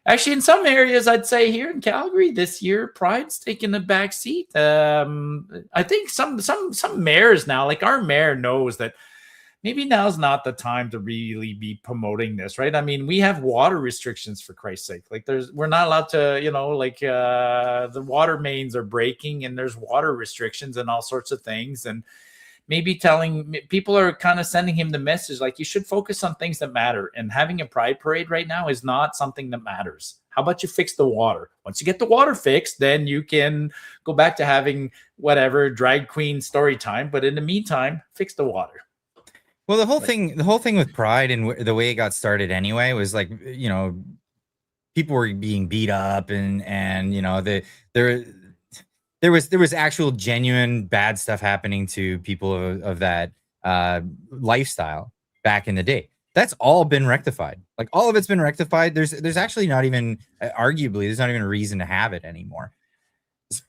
actually, in some areas, I'd say here in Calgary this year, Pride's taking a back seat. I think some mayors now, like our mayor, knows that maybe now's not the time to really be promoting this, right? I mean, we have water restrictions, for Christ's sake. Like we're not allowed to, the water mains are breaking and there's water restrictions and all sorts of things. And maybe people are kind of sending him the message, like, you should focus on things that matter. And having a pride parade right now is not something that matters. How about you fix the water? Once you get the water fixed, then you can go back to having whatever drag queen story time. But in the meantime, fix the water. Well, the whole thing with Pride and the way it got started anyway was like, people were being beat up and there was actual genuine bad stuff happening to people of that lifestyle back in the day. That's all been rectified. Like all of it's been rectified. There's actually not even arguably there's not even a reason to have it anymore.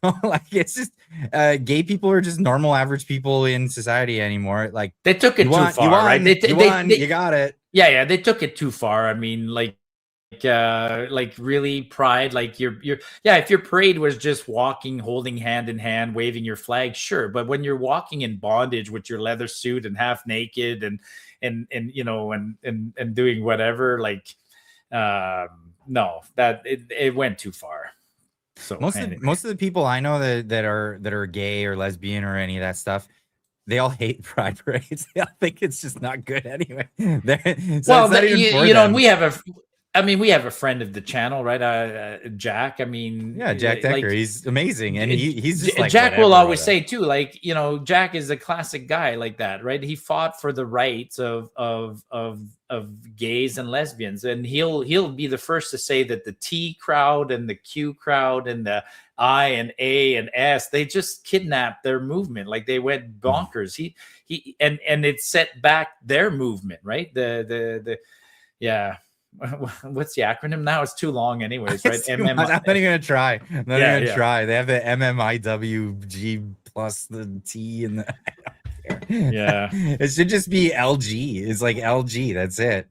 So like it's just gay people are just normal average people in society anymore. Like they took it too far, right? You got it. Yeah, they took it too far. I mean, like really Pride, like if your parade was just walking, holding hand in hand, waving your flag, sure. But when you're walking in bondage with your leather suit and half naked and doing whatever, like no, that it went too far. So most of the people I know that are gay or lesbian or any of that stuff, they all hate pride parades. They all think it's just not good anyway. And we have a friend of the channel, right? Jack. I mean, yeah, Jack Decker. He's amazing, and he's just like Jack will always say too, like, Jack is a classic guy like that, right? He fought for the rights of gays and lesbians, and he'll be the first to say that the T crowd and the Q crowd and the I and A and S, they just kidnapped their movement, like they went bonkers. He and it set back their movement, right? Yeah. What's the acronym now? It's too long anyways, right? I'm not even gonna try. Try. They have the MMIWG plus the T and the yeah. It should just be LG. It's like LG. That's it.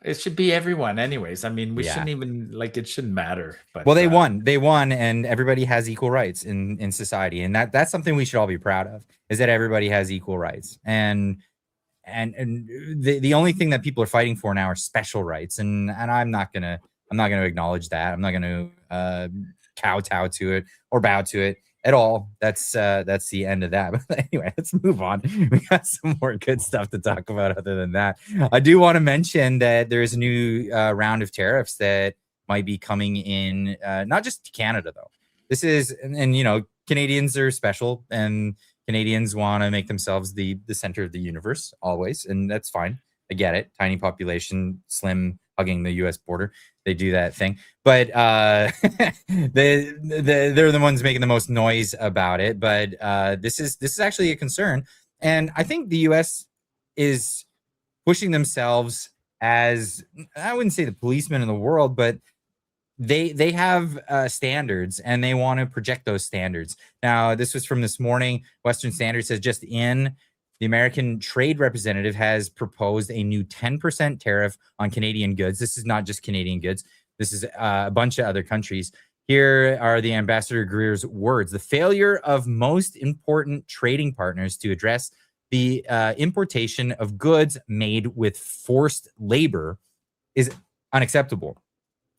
It should be everyone anyways. I mean, we shouldn't even, like, it shouldn't matter. But well, they won, and everybody has equal rights in society, and that's something we should all be proud of, is that everybody has equal rights. And and the only thing that people are fighting for now are special rights, and I'm not gonna acknowledge that. I'm not gonna kowtow to it or bow to it at all. That's the end of that. But anyway, let's move on. We got some more good stuff to talk about other than that. I do want to mention that there's a new round of tariffs that might be coming in, not just to Canada though. This is, and you know, Canadians are special, and Canadians want to make themselves the center of the universe always, and that's fine. I get it. Tiny population, slim, hugging the U.S. border. They do that thing, but they're the ones making the most noise about it. But this is actually a concern, and I think the U.S. is pushing themselves as, I wouldn't say the policemen in the world, but they have standards, and they want to project those standards. Now, this was from this morning. Western Standard says just in, the American Trade Representative has proposed a new 10% tariff on Canadian goods. This is not just Canadian goods. This is a bunch of other countries. Here are the Ambassador Greer's words. The failure of most important trading partners to address the importation of goods made with forced labor is unacceptable.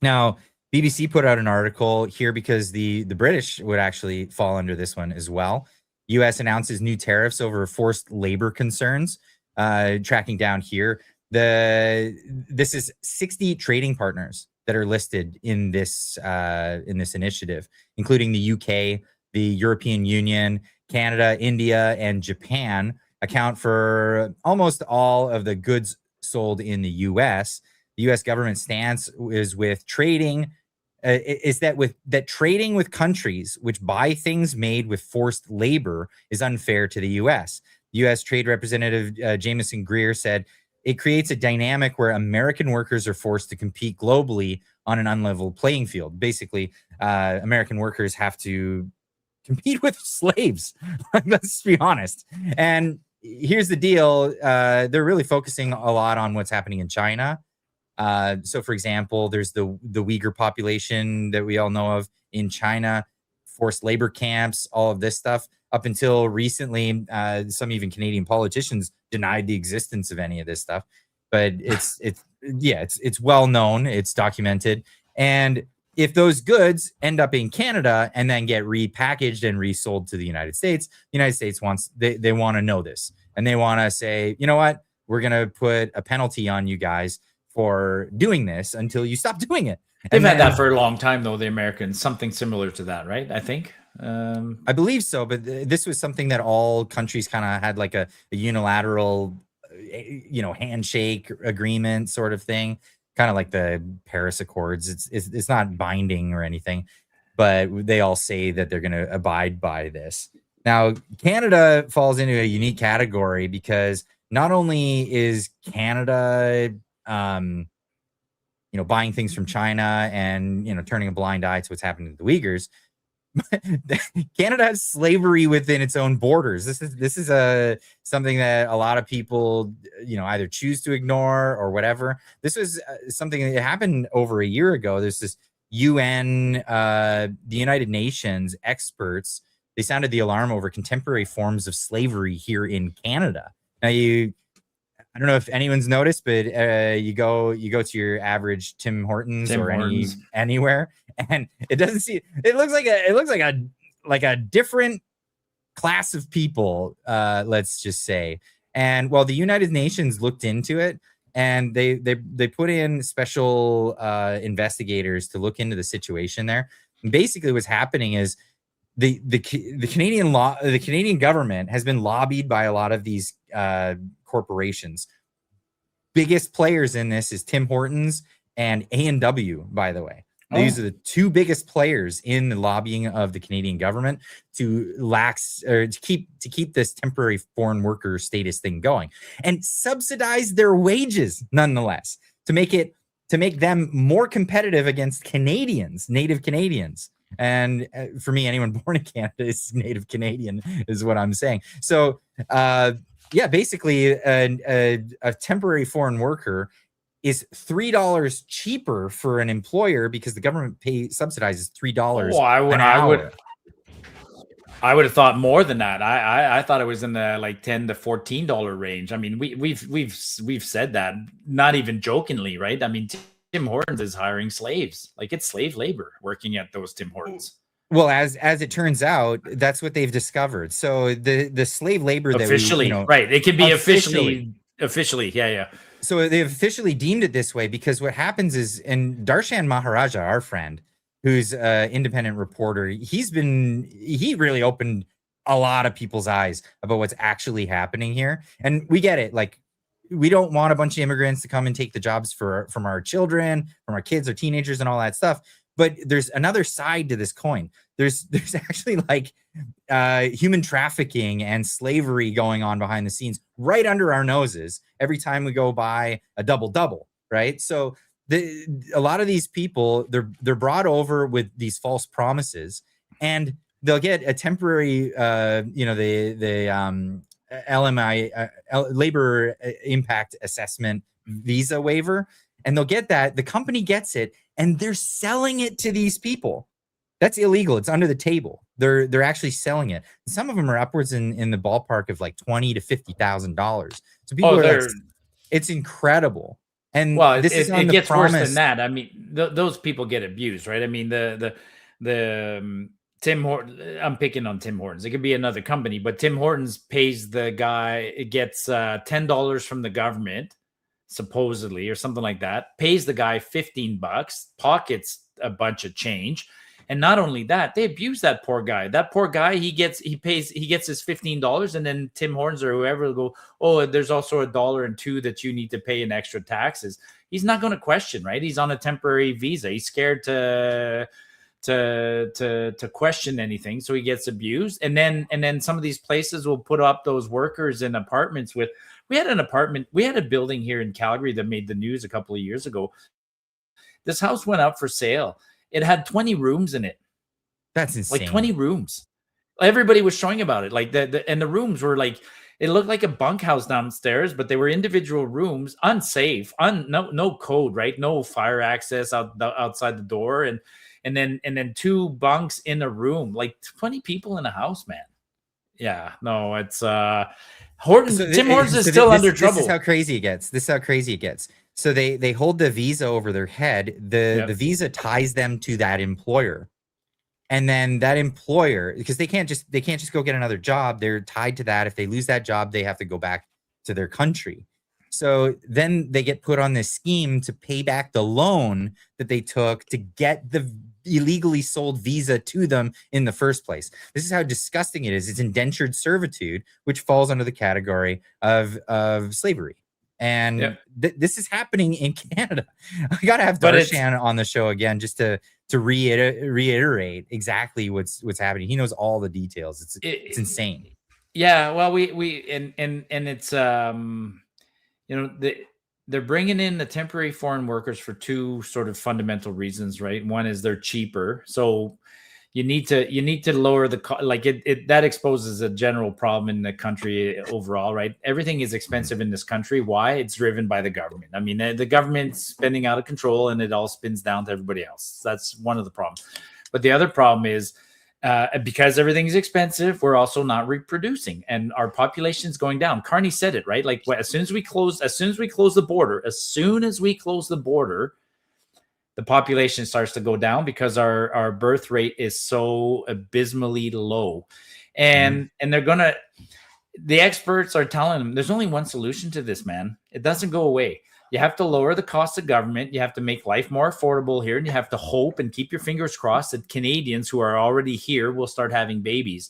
Now, BBC put out an article here because the British would actually fall under this one as well. U.S. announces new tariffs over forced labor concerns. Tracking down here, this is 60 trading partners that are listed in this initiative, including the UK, the European Union, Canada, India, and Japan account for almost all of the goods sold in the U.S. The U.S. government stance is with trading. That trading with countries which buy things made with forced labor is unfair to the U.S. U.S. Trade Representative Jameson Greer said it creates a dynamic where American workers are forced to compete globally on an unlevel playing field. Basically, American workers have to compete with slaves. Let's be honest. And here's the deal. They're really focusing a lot on what's happening in China. So, for example, there's the Uyghur population that we all know of in China, forced labor camps, all of this stuff. Up until recently, some even Canadian politicians denied the existence of any of this stuff. But it's well known, it's documented. And if those goods end up in Canada and then get repackaged and resold to the United States they want to know this, and they want to say, you know what, we're going to put a penalty on you guys for doing this until you stop doing it. They've had that for a long time, though, the Americans, something similar to that, right? I think. I believe so, but this was something that all countries kind of had like a unilateral, handshake agreement sort of thing, kind of like the Paris Accords. It's not binding or anything, but they all say that they're going to abide by this. Now, Canada falls into a unique category because not only is Canada buying things from China and, turning a blind eye to what's happening to the Uyghurs, Canada has slavery within its own borders. This is something that a lot of people, either choose to ignore or whatever. This was something that happened over a year ago. There's this UN, the United Nations experts, they sounded the alarm over contemporary forms of slavery here in Canada. Now, I don't know if anyone's noticed, but you go to your average Tim Hortons anywhere, and it looks like a different class of people, let's just say. And well, the United Nations looked into it, and they put in special investigators to look into the situation there. And basically, what's happening is the Canadian government has been lobbied by a lot of these corporations. Biggest players in this is Tim Hortons and A&W, by the way. These are the two biggest players in the lobbying of the Canadian government to keep this temporary foreign worker status thing going, and subsidize their wages nonetheless to make them more competitive against Canadians, native Canadians. And for me, anyone born in Canada is native Canadian, is what I'm saying. So, basically, a temporary foreign worker is $3 cheaper for an employer because the government subsidizes $3 an hour. I would have thought more than that. I thought it was in the like $10 to $14 range. I mean, we've said that, not even jokingly, right? I mean, Tim Hortons is hiring slaves. Like, it's slave labor working at those Tim Hortons. Well, as it turns out, that's what they've discovered. So the slave labor that Officially, right? It can be officially, yeah. So they've officially deemed it this way because what happens is, and Darshan Maharaja, our friend, who's an independent reporter, he really opened a lot of people's eyes about what's actually happening here. And we get it. Like, we don't want a bunch of immigrants to come and take the jobs from our children, from our kids or teenagers and all that stuff. But there's another side to this coin. There's actually like human trafficking and slavery going on behind the scenes right under our noses every time we go by a double, right? So a lot of these people, they're brought over with these false promises, and they'll get a temporary, the LMI, labor impact assessment visa waiver, and they'll get that. The company gets it, and they're selling it to these people. That's illegal. It's under the table. They're actually selling it. Some of them are upwards in the ballpark of like $20,000 to $50,000. So people are like, it's incredible. And well, this it gets worse than that. I mean, those people get abused, right? I mean, the Tim Hortons. I'm picking on Tim Hortons. It could be another company, but Tim Hortons pays the guy. It gets $10 from the government, supposedly, or something like that. Pays the guy $15, pockets a bunch of change. And not only that, they abuse that poor guy. That poor guy, he gets his $15, and then Tim Hortons or whoever will go, oh, there's also $1 and $2 that you need to pay in extra taxes. He's not going to question, right? He's on a temporary visa. He's scared to question anything, so he gets abused. And then some of these places will put up those workers in apartments with. We had a building here in Calgary that made the news a couple of years ago. This house went up for sale. It had 20 rooms in it. That's insane. Like 20 rooms. Everybody was showing about it. Like and the rooms were like, it looked like a bunkhouse downstairs, but they were individual rooms, unsafe, no code, right? No fire access outside the door, and then 2 bunks in a room, like 20 people in a house, man. Yeah, no, it's Hortons. Tim Hortons is still under trouble. This is how crazy it gets. So they hold the visa over their head. The visa ties them to that employer, and then that employer, because they can't just go get another job. They're tied to that. If they lose that job, they have to go back to their country. So then they get put on this scheme to pay back the loan that they took to get the illegally sold visa to them in the first place. This is how disgusting it is. It's indentured servitude, which falls under the category of slavery. And this is happening in Canada. I gotta have Darshan on the show again just to reiterate exactly what's happening. He knows all the details. It's insane. Yeah, well, we it's they're bringing in the temporary foreign workers for 2 sort of fundamental reasons, right? One is they're cheaper, so you need to lower the that exposes a general problem in the country overall, right? Everything is expensive in this country. Why? It's driven by the government. I mean, the government's spending out of control, and it all spins down to everybody else. That's one of the problems. But the other problem is because everything's expensive, we're also not reproducing, and our population is going down. Carney said it, right? Like, as soon as we close the border, the population starts to go down because our birth rate is so abysmally low. And the experts are telling them there's only one solution to this, man. It doesn't go away. You have to lower the cost of government. You have to make life more affordable here. And you have to hope and keep your fingers crossed that Canadians who are already here will start having babies.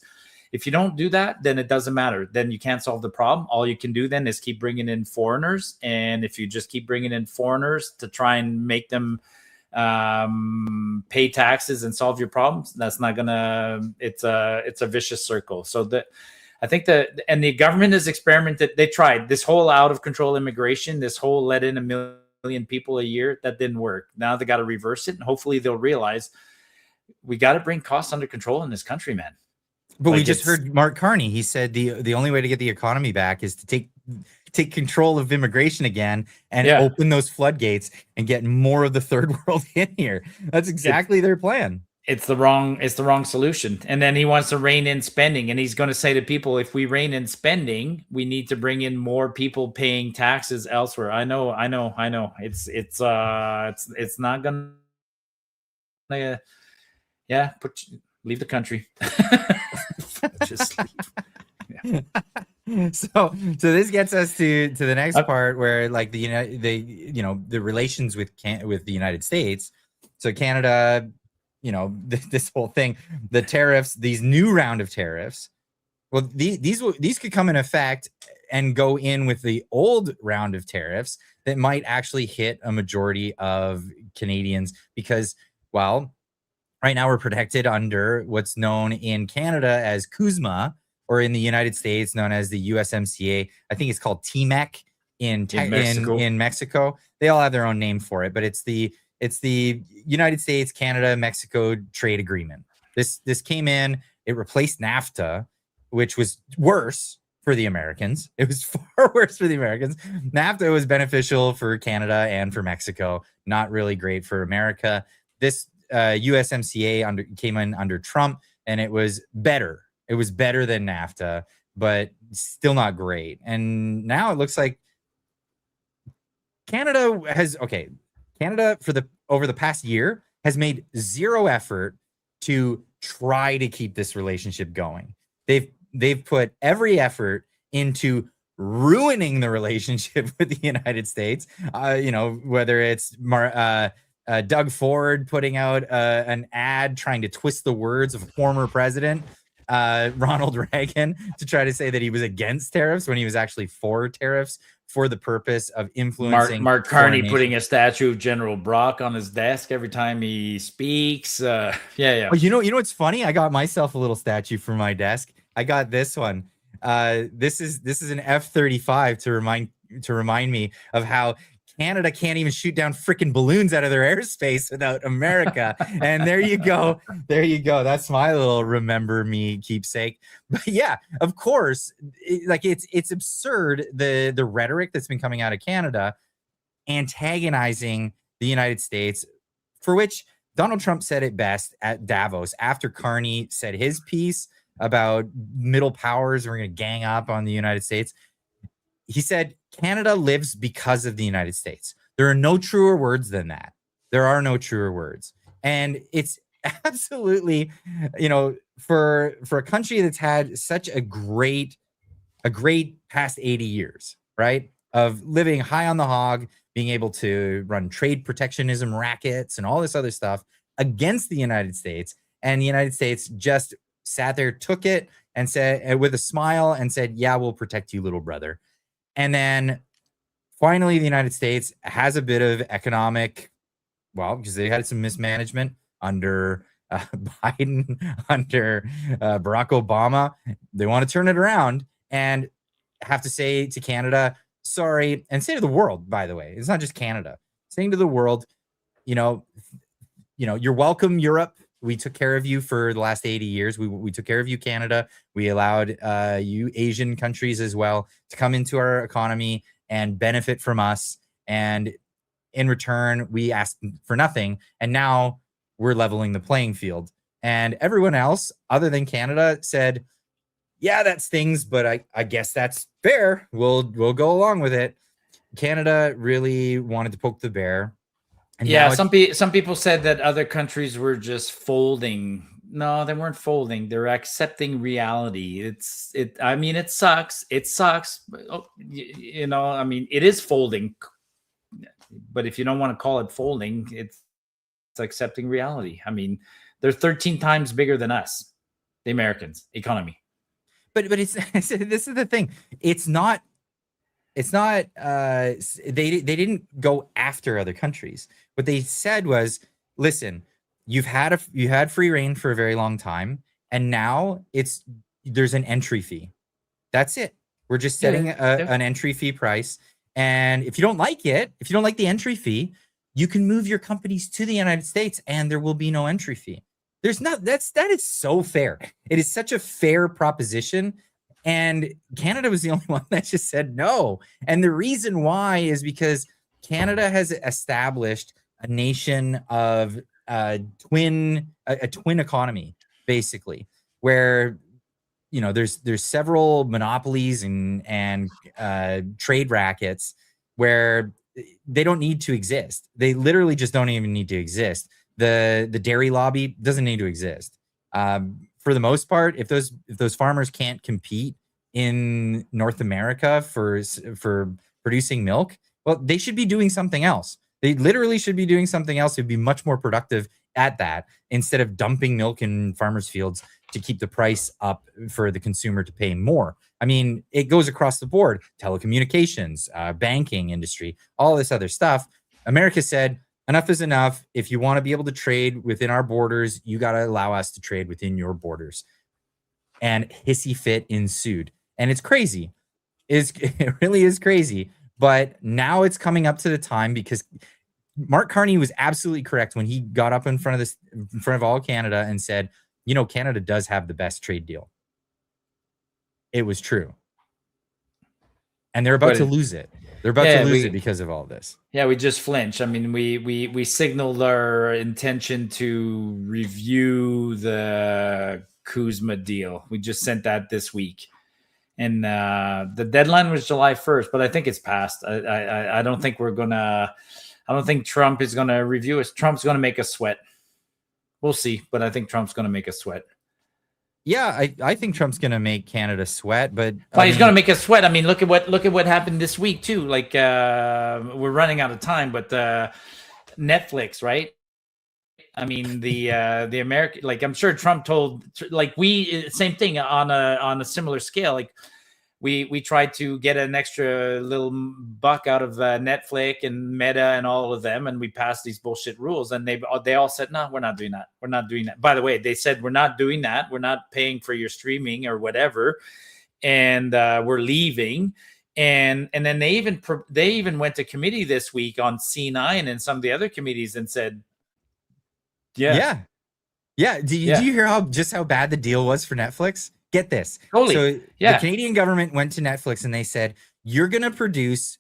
If you don't do that, then it doesn't matter. Then you can't solve the problem. All you can do then is keep bringing in foreigners. And if you just keep bringing in foreigners to try and make them pay taxes and solve your problems, that's not gonna. It's a vicious circle. So I think the government has experimented. They tried this whole out of control immigration, this whole let in 1 million people a year. That didn't work. Now they got to reverse it, and hopefully they'll realize we got to bring costs under control in this country, man. But we just heard Mark Carney. He said the only way to get the economy back is to take control of immigration again and open those floodgates and get more of the third world in here. That's exactly their plan. It's the wrong solution. And then he wants to rein in spending, and he's going to say to people, if we rein in spending, we need to bring in more people paying taxes elsewhere. I know. It's not going to leave the country. Just leave. So this gets us to the next part where like the relations with the United States. So Canada, this whole thing, the tariffs, these new round of tariffs. Well, these could come in effect and go in with the old round of tariffs that might actually hit a majority of Canadians because, well, right now we're protected under what's known in Canada as CUSMA, or in the United States known as the USMCA. I think it's called TMEC in Mexico. They all have their own name for it, but it's the United States, Canada, Mexico trade agreement. This came in, it replaced NAFTA, which was worse for the Americans. It was far worse for the Americans. NAFTA was beneficial for Canada and for Mexico, not really great for America. This USMCA came in under Trump, and it was better. It was better than NAFTA, but still not great. And now it looks like Canada over the past year has made zero effort to try to keep this relationship going. They've put every effort into ruining the relationship with the United States. Whether it's Doug Ford putting out an ad trying to twist the words of a former president, Ronald Reagan, to try to say that he was against tariffs when he was actually for tariffs for the purpose of influencing. Mark Carney putting a statue of General Brock on his desk every time he speaks. Yeah. Oh, you know what's funny? I got myself a little statue for my desk. I got this one. This is an F-35 to remind me of how Canada can't even shoot down freaking balloons out of their airspace without America. And there you go. That's my little remember me keepsake. But yeah, of course, it's absurd, the rhetoric that's been coming out of Canada antagonizing the United States, for which Donald Trump said it best at Davos after Carney said his piece about middle powers we're going to gang up on the United States. He said, Canada lives because of the United States. There are no truer words than that. There are no truer words. And it's absolutely, for a country that's had such a great past 80 years, right? Of living high on the hog, being able to run trade protectionism rackets and all this other stuff against the United States. And the United States just sat there, took it, and said with a smile and said, yeah, we'll protect you, little brother. And then finally, the United States has a bit of economic, because they had some mismanagement under Biden, under Barack Obama. They want to turn it around and have to say to Canada, sorry, and say to the world, by the way, it's not just Canada, saying to the world, you're welcome, Europe. We took care of you for the last 80 years. We took care of you, Canada. We allowed you Asian countries as well to come into our economy and benefit from us. And in return, we asked for nothing. And now we're leveling the playing field. And everyone else, other than Canada, said, yeah, that stings, but I guess that's fair. We'll go along with it. Canada really wanted to poke the bear. And some people said that other countries were just folding. No, they weren't folding. They're accepting reality. It sucks. It sucks. It is folding. But if you don't want to call it folding, it's accepting reality. They're 13 times bigger than us, the Americans economy. But this is the thing. It's not they didn't go after other countries. What they said was, listen, you had free reign for a very long time, and now there's an entry fee. That's it. We're just setting an entry fee price. And if you don't like it, if you don't like the entry fee, you can move your companies to the United States and there will be no entry fee. That is so fair. It is such a fair proposition. And Canada was the only one that just said no. And the reason why is because Canada has established a nation of twin economy, basically, where there's several monopolies and trade rackets where they don't need to exist. They literally just don't even need to exist. The dairy lobby doesn't need to exist. For the most part, if those farmers can't compete in North America for producing milk, well, they should be doing something else. They literally should be doing something else who'd be much more productive at that, instead of dumping milk in farmers' fields to keep the price up for the consumer to pay more. I mean, it goes across the board: telecommunications, banking industry, all this other stuff. America said, enough is enough. If you want to be able to trade within our borders, you got to allow us to trade within your borders. And hissy fit ensued. And it's crazy. It really is crazy. But now it's coming up to the time, because Mark Carney was absolutely correct when he got up in front of all Canada and said, Canada does have the best trade deal. It was true. And they're about to lose it. They're about to lose it because of all this. Yeah, we just flinched. I mean, we signaled our intention to review the Kuzma deal. We just sent that this week. And the deadline was July 1st, but I think it's passed. I don't think I don't think Trump is going to review us. Trump's going to make us sweat. We'll see, but I think Trump's going to make us sweat. Yeah, I think Trump's going to make Canada sweat, but he's going to make us sweat. I mean, look at what happened this week too. Like we're running out of time, but Netflix, right? I mean, the American, like, I'm sure Trump told, like, same thing on a similar scale. Like we tried to get an extra little buck out of Netflix and Meta and all of them, and we passed these bullshit rules, and they all said, no, we're not doing that. We're not doing that. By the way, they said, we're not doing that. We're not paying for your streaming or whatever, and we're leaving. And then they even went to committee this week on C9 and some of the other committees and said, yeah. Do you hear how bad the deal was for Netflix? Get this. Totally. So the Canadian government went to Netflix and they said, you're going to produce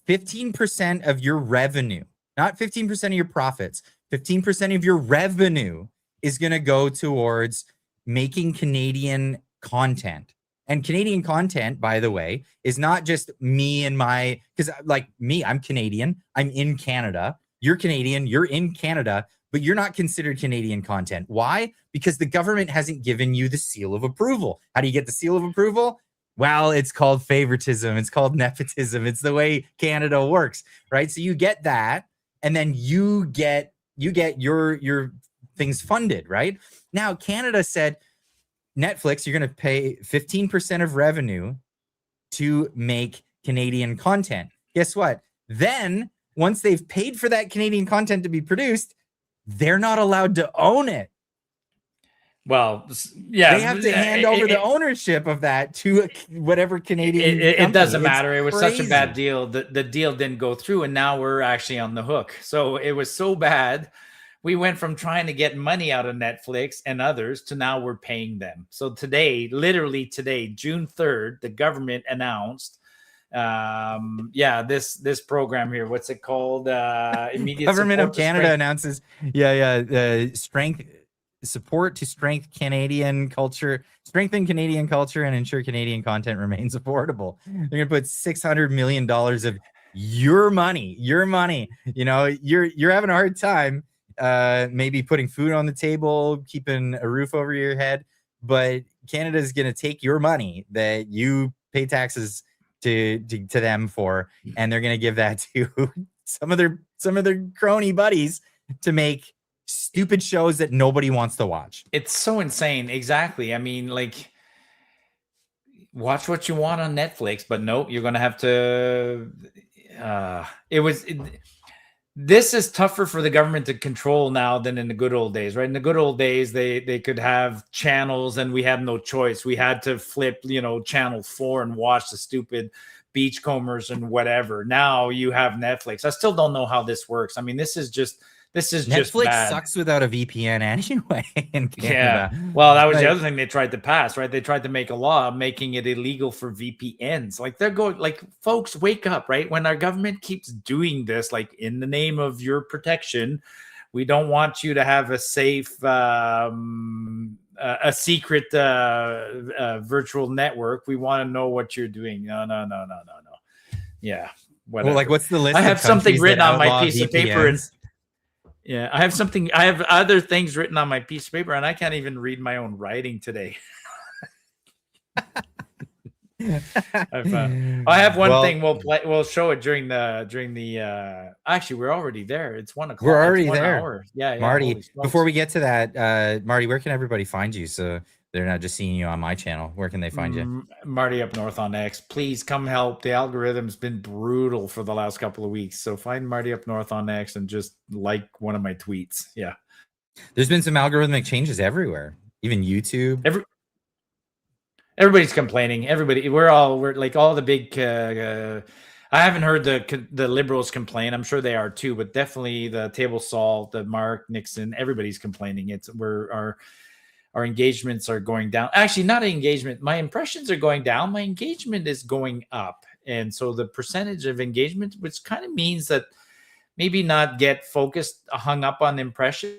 15% of your revenue, not 15% of your profits. 15% of your revenue is going to go towards making Canadian content. And Canadian content, by the way, is not just me and because like me, I'm Canadian. I'm in Canada. You're Canadian. You're in Canada. But you're not considered Canadian content. Why? Because the government hasn't given you the seal of approval. How do you get the seal of approval? Well, it's called favoritism. It's called nepotism. It's the way Canada works, right? So you get that, and then you get your things funded, right? Now, Canada said, Netflix, you're going to pay 15% of revenue to make Canadian content. Guess what? Then, once they've paid for that Canadian content to be produced, they're not allowed to own it. Well, yeah, they have to hand over the ownership of that to whatever Canadian. It doesn't matter. It was such a bad deal. The deal didn't go through, and now we're actually on the hook. So it was so bad. We went from trying to get money out of Netflix and others to now we're paying them. So today, literally today, June 3rd, the government announced this program here, what's it called? Immediate Government of Canada announces support to strengthen Canadian culture and ensure Canadian content remains affordable. They're gonna put $600 million of your money, you're having a hard time maybe putting food on the table, keeping a roof over your head, but Canada's gonna take your money that you pay taxes to them for, and they're gonna give that to some of their crony buddies to make stupid shows that nobody wants to watch. It's so insane. Exactly. I mean, like, watch what you want on Netflix, but nope, you're gonna have to. This is tougher for the government to control now than in the good old days, right? In the good old days, they could have channels and we had no choice. We had to flip, channel 4 and watch the stupid beachcombers and whatever. Now you have Netflix. I still don't know how this works. I mean, this is just Netflix bad. sucks without a VPN anyway in Canada. Yeah. Well, that was the other thing they tried to pass, right? They tried to make a law making it illegal for VPNs. Like, they're going, like, folks, wake up, right? When our government keeps doing this, like, in the name of your protection, We don't want you to have a safe, a secret virtual network. We want to know what you're doing. No. Yeah, whatever. Well, like, what's the list? I have of something countries written that on my outlaw piece of paper, and VPNs? yeah, I have other things written on my piece of paper, and I can't even read my own writing today. I have one thing. We'll show it during the. Actually, we're already there. It's 1 o'clock. We're already it's 1 there. hour. Yeah, Marty. Before we get to that, Marty, where can everybody find you? So they're not just seeing you on my channel. Where can they find you? Marty Up North on X. Please come help. The algorithm's been brutal for the last couple of weeks. So find Marty Up North on X and just like one of my tweets. Yeah. There's been some algorithmic changes everywhere, even YouTube. Everybody's complaining. We're like all the big. I haven't heard the liberals complain. I'm sure they are too, but definitely the Table Salt, the Mark Nixon, everybody's complaining. Our engagements are going down. Actually, not engagement. My impressions are going down. My engagement is going up, and so the percentage of engagement, which kind of means that maybe not get hung up on impressions.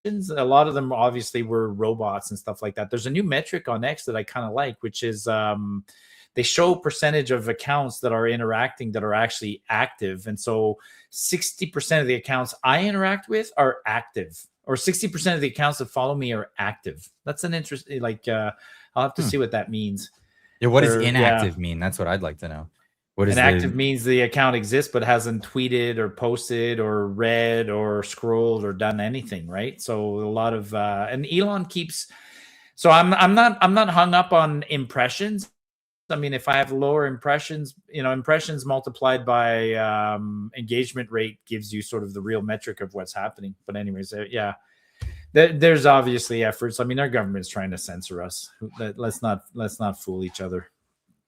A lot of them obviously were robots and stuff like that. There's a new metric on X that I kind of like, which is they show percentage of accounts that are interacting that are actually active. And so 60% of the accounts I interact with are active, or 60% of the accounts that follow me are active. That's an interesting, I'll have to see what that means. Yeah, what does inactive mean? That's what I'd like to know. What is inactive means the account exists but hasn't tweeted or posted or read or scrolled or done anything, right? So a lot of and Elon keeps. So I'm not hung up on impressions. I mean, if I have lower impressions, impressions multiplied by engagement rate gives you sort of the real metric of what's happening. But anyways, yeah, there's obviously efforts. I mean, our government's trying to censor us. Let's not fool each other.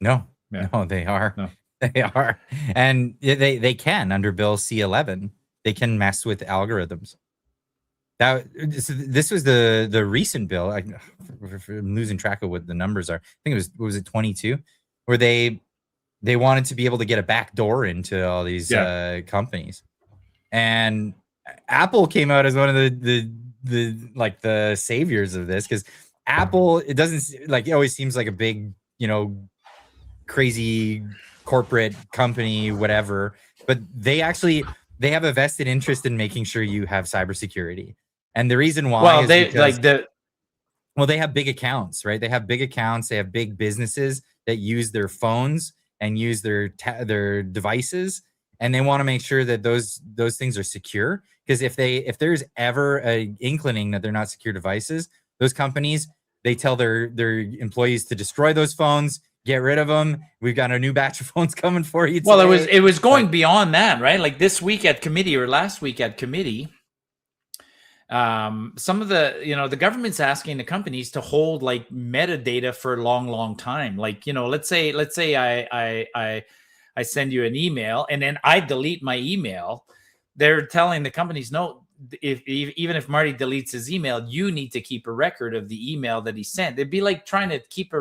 No, yeah. No, they are. No. They are. And they can, under Bill C-11, they can mess with algorithms. This was the recent bill. I'm losing track of what the numbers are. I think was it 22, where they wanted to be able to get a back door into all these companies. And Apple came out as one of the saviors of this, because Apple, it doesn't it always seems like a big, crazy corporate company, whatever, but they have a vested interest in making sure you have cybersecurity. And the reason why is because they have big accounts, right? They have big accounts, they have big businesses that use their phones and use their devices, and they want to make sure that those things are secure, because if there's ever an inclining that they're not secure devices, those companies, they tell their employees to destroy those phones, get rid of them. We've got a new batch of phones coming for you today. Well, it was going beyond that, right? Like this week at committee, or last week at committee, some of the government's asking the companies to hold like metadata for a long time. Like, let's say I send you an email and then I delete my email. They're telling the companies, no, even if Marty deletes his email, you need to keep a record of the email that he sent. It'd be like trying to keep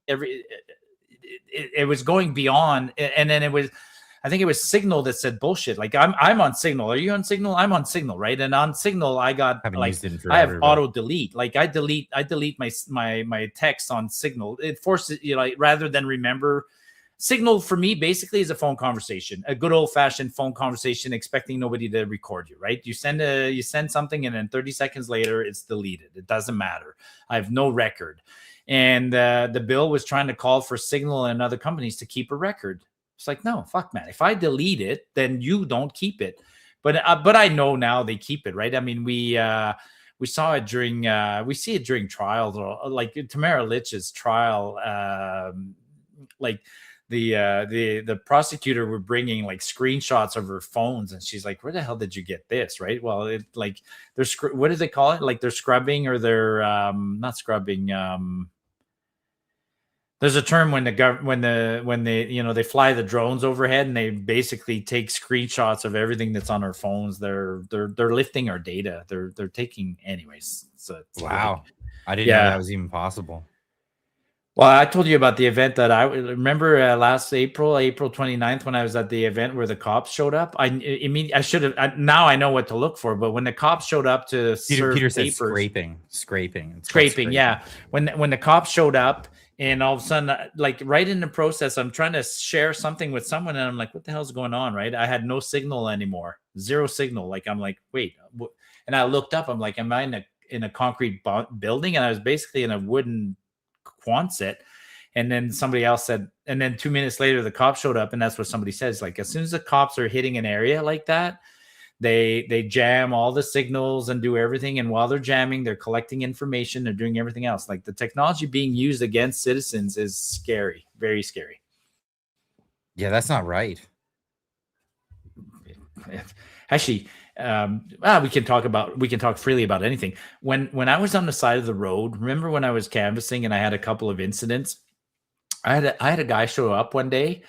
it was going beyond. And then I think it was Signal that said bullshit. Like I'm on Signal. Are you on Signal? I'm on Signal, right? And on Signal, I got I have auto delete. Like I delete my text on Signal. It forces rather than remember. Signal for me basically is a phone conversation, a good old fashioned phone conversation, expecting nobody to record you, right? You send something and then 30 seconds later it's deleted. It doesn't matter. I have no record. And the bill was trying to call for Signal and other companies to keep a record. It's like, no, fuck, man. If I delete it, then you don't keep it. But I know now they keep it, right? I mean, we saw it during we see it during trials, like Tamara Lich's trial. Like the prosecutor were bringing like screenshots of her phones, and she's like, "Where the hell did you get this?" Right? Well, it like they're what do they call it? Like they're scrubbing, or they're not scrubbing. There's a term when they fly the drones overhead and they basically take screenshots of everything that's on our phones. They're lifting our data. They're taking anyways. So wow, I didn't know that was even possible. Well, I told you about the event that I remember last April 29th, when I was at the event where the cops showed up. I mean, I should have. Now I know what to look for. But when the cops showed up to serve Peter said papers, scraping. It's called scraping, yeah. When the cops showed up, and all of a sudden, like right in the process, I'm trying to share something with someone, and I'm like, "What the hell's going on?" Right? I had no signal anymore, zero signal. Like I'm like, wait, and I looked up. I'm like, am I in a concrete building? And I was basically in a wooden Quonset. And then somebody else said, and then 2 minutes later, the cops showed up, and that's what somebody says. Like, as soon as the cops are hitting an area like that, they jam all the signals and do everything. And while they're jamming, they're collecting information, they're doing everything else. Like, the technology being used against citizens is scary, very scary. Yeah, that's not right. Actually, we can talk freely about anything. When I was on the side of the road, remember when I was canvassing and I had a couple of incidents? I had a guy show up one day,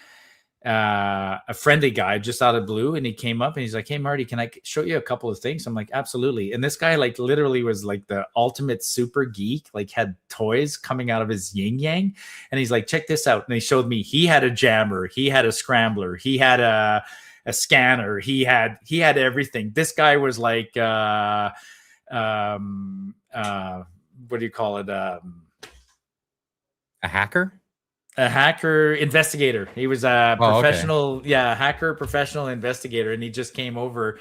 a friendly guy just out of blue, and he came up and he's like, "Hey Marty, can I show you a couple of things?" I'm like, "Absolutely." And this guy like literally was like the ultimate super geek, like had toys coming out of his yin yang, and he's like, "Check this out." And he showed me he had a jammer, he had a scrambler, he had a scanner, he had everything. This guy was like what do you call it? A hacker? A hacker investigator. He was a professional, okay. hacker, professional investigator. And he just came over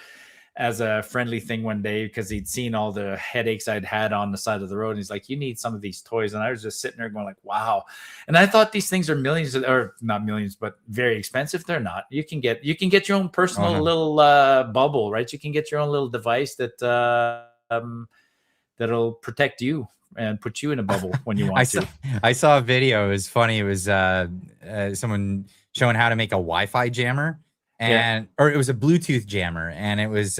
as a friendly thing one day because he'd seen all the headaches I'd had on the side of the road. And he's like, "You need some of these toys." And I was just sitting there going like, wow. And I thought these things are millions, or not millions, but very expensive. They're not. You can get your own personal little bubble, right? You can get your own little device that that'll protect you and put you in a bubble when you want to. I saw a video. It was funny. It was someone showing how to make a Wi-Fi jammer, or it was a Bluetooth jammer, and it was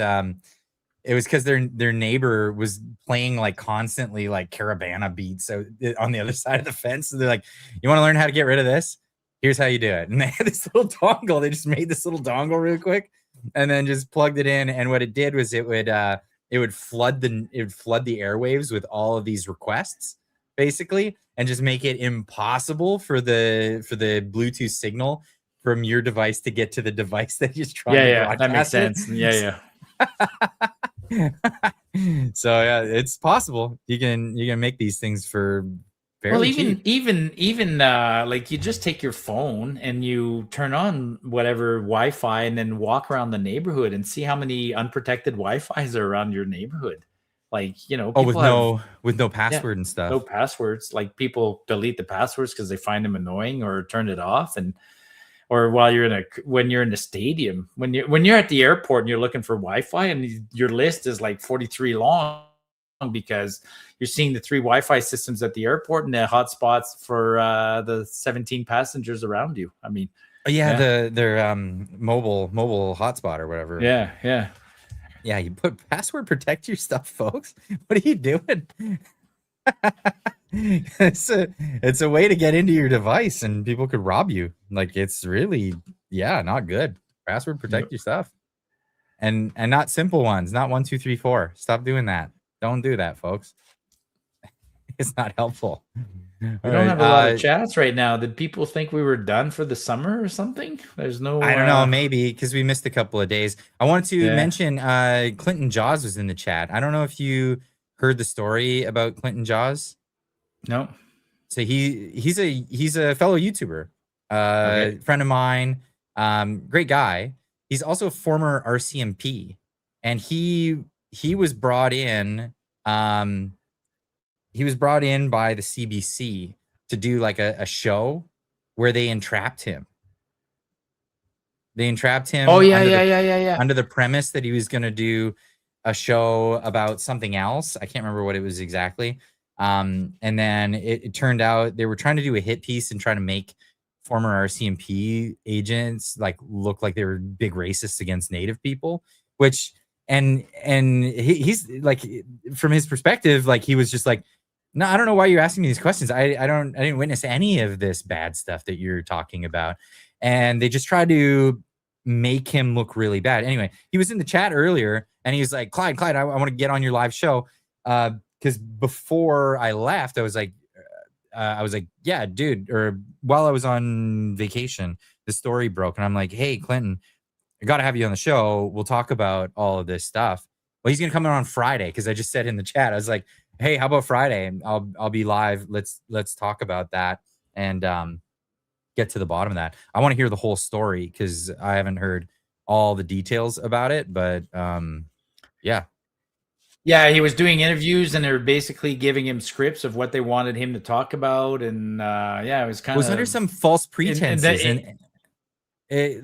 because their neighbor was playing like constantly like Caravana beats on the other side of the fence. So they're like, "You want to learn how to get rid of this? Here's how you do it." And they had this little dongle. They just made this little dongle real quick, and then just plugged it in. And what it did was it would flood the airwaves with all of these requests, basically, and just make it impossible for the Bluetooth signal from your device to get to the device that you're trying to broadcast. That makes sense. Yeah. So yeah, it's possible. You can make these things for fairly cheap. even like you just take your phone and you turn on whatever Wi-Fi and then walk around the neighborhood and see how many unprotected Wi-Fis are around your neighborhood. Like, with no password and stuff. No passwords. Like, people delete the passwords because they find them annoying or turn it off. Or when you're in a stadium, when you're at the airport and you're looking for Wi-Fi and your list is like 43 long because you're seeing the 3 Wi-Fi systems at the airport and the hotspots for the 17 passengers around you. I mean, their mobile hotspot or whatever. Yeah. You put password protect your stuff, folks. What are you doing? It's a way to get into your device and people could rob you. Like, it's really not good. Password protect your stuff, and not simple ones, not 1 2 3 4. Stop doing that. Don't do that, folks. It's not helpful. We don't have a lot of chats right now. Did people think we were done for the summer or something? There's no. I don't know. Maybe because we missed a couple of days. I wanted to mention Clinton Jaws was in the chat. I don't know if you heard the story about Clinton Jaws. No. So he's a fellow YouTuber, friend of mine, great guy. He's also a former RCMP, and he was brought in. He was brought in by the CBC to do like a show where they entrapped him. They entrapped him. Oh yeah. Under the premise that he was going to do a show about something else. I can't remember what it was exactly. And then it turned out they were trying to do a hit piece and trying to make former RCMP agents like look like they were big racists against Native people, which and he's like, from his perspective, like he was just like, "No, I don't know why you're asking me these questions. I didn't witness any of this bad stuff that you're talking about." And they just tried to make him look really bad. Anyway, he was in the chat earlier and he was like, Clyde, I want to get on your live show. Because before I left, I was like, I was like, yeah, dude. Or while I was on vacation, the story broke, and I'm like, hey, Clinton, I got to have you on the show. We'll talk about all of this stuff. Well, he's gonna come in on Friday because I just said in the chat, I was like, hey, how about Friday? And I'll be live. Let's talk about that and get to the bottom of that. I want to hear the whole story because I haven't heard all the details about it. But yeah. Yeah, he was doing interviews and they were basically giving him scripts of what they wanted him to talk about. And yeah, it was kind was of under some false pretenses. It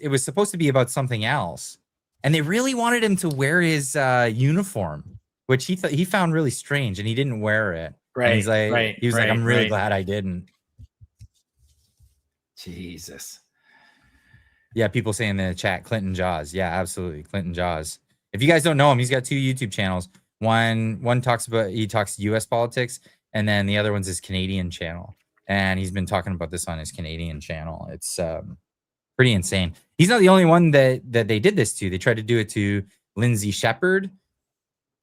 was supposed to be about something else. And they really wanted him to wear his uniform, which he found really strange, and he didn't wear it. Right. And he's like, he was like, I'm really glad I didn't. Jesus. Yeah, people saying in the chat, Clinton Jaws. Yeah, absolutely. Clinton Jaws. If you guys don't know him, he's got 2 YouTube channels. One talks US politics, and then the other one's his Canadian channel. And he's been talking about this on his Canadian channel. It's pretty insane. He's not the only one that they did this to. They tried to do it to Lindsay Shepherd,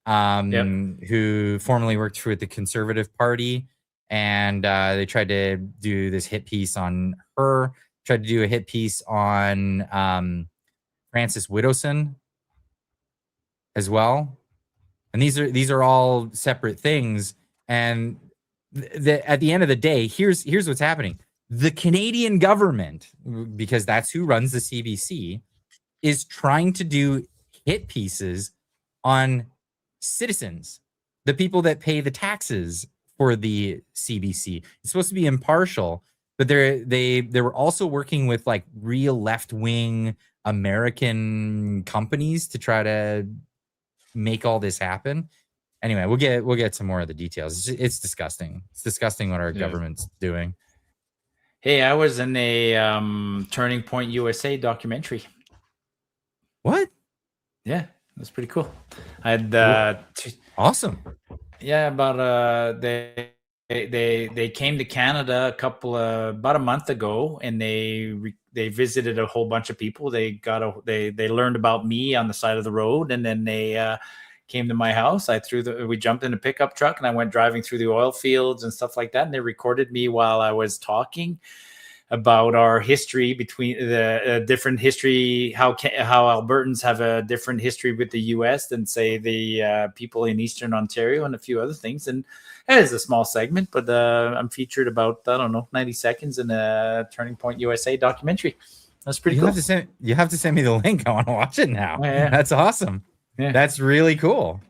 who formerly worked for the Conservative Party. And they tried to do this hit piece on her. Tried to do a hit piece on Francis Widdowson as well. And these are all separate things. And at the end of the day, here's what's happening. The Canadian government, because that's who runs the CBC, is trying to do hit pieces on citizens, the people that pay the taxes for the CBC. It's supposed to be impartial, but they were also working with like real left-wing American companies to try to make all this happen. Anyway, we'll get some more of the details. It's disgusting. It's disgusting what our government's doing. Hey, I was in a Turning Point USA documentary. What? Yeah, that's pretty cool. I had awesome. Yeah, about they came to Canada about a month ago, and they visited a whole bunch of people. They learned about me on the side of the road, and then they came to my house. We jumped in a pickup truck, and I went driving through the oil fields and stuff like that. And they recorded me while I was talking about our history between the different history, how Albertans have a different history with the U.S. than say the people in Eastern Ontario, and a few other things. And it is a small segment, but I'm featured about 90 seconds in a Turning Point USA documentary. That's pretty cool. You have to send me the link. I want to watch it now. Yeah. That's awesome. Yeah. That's really cool.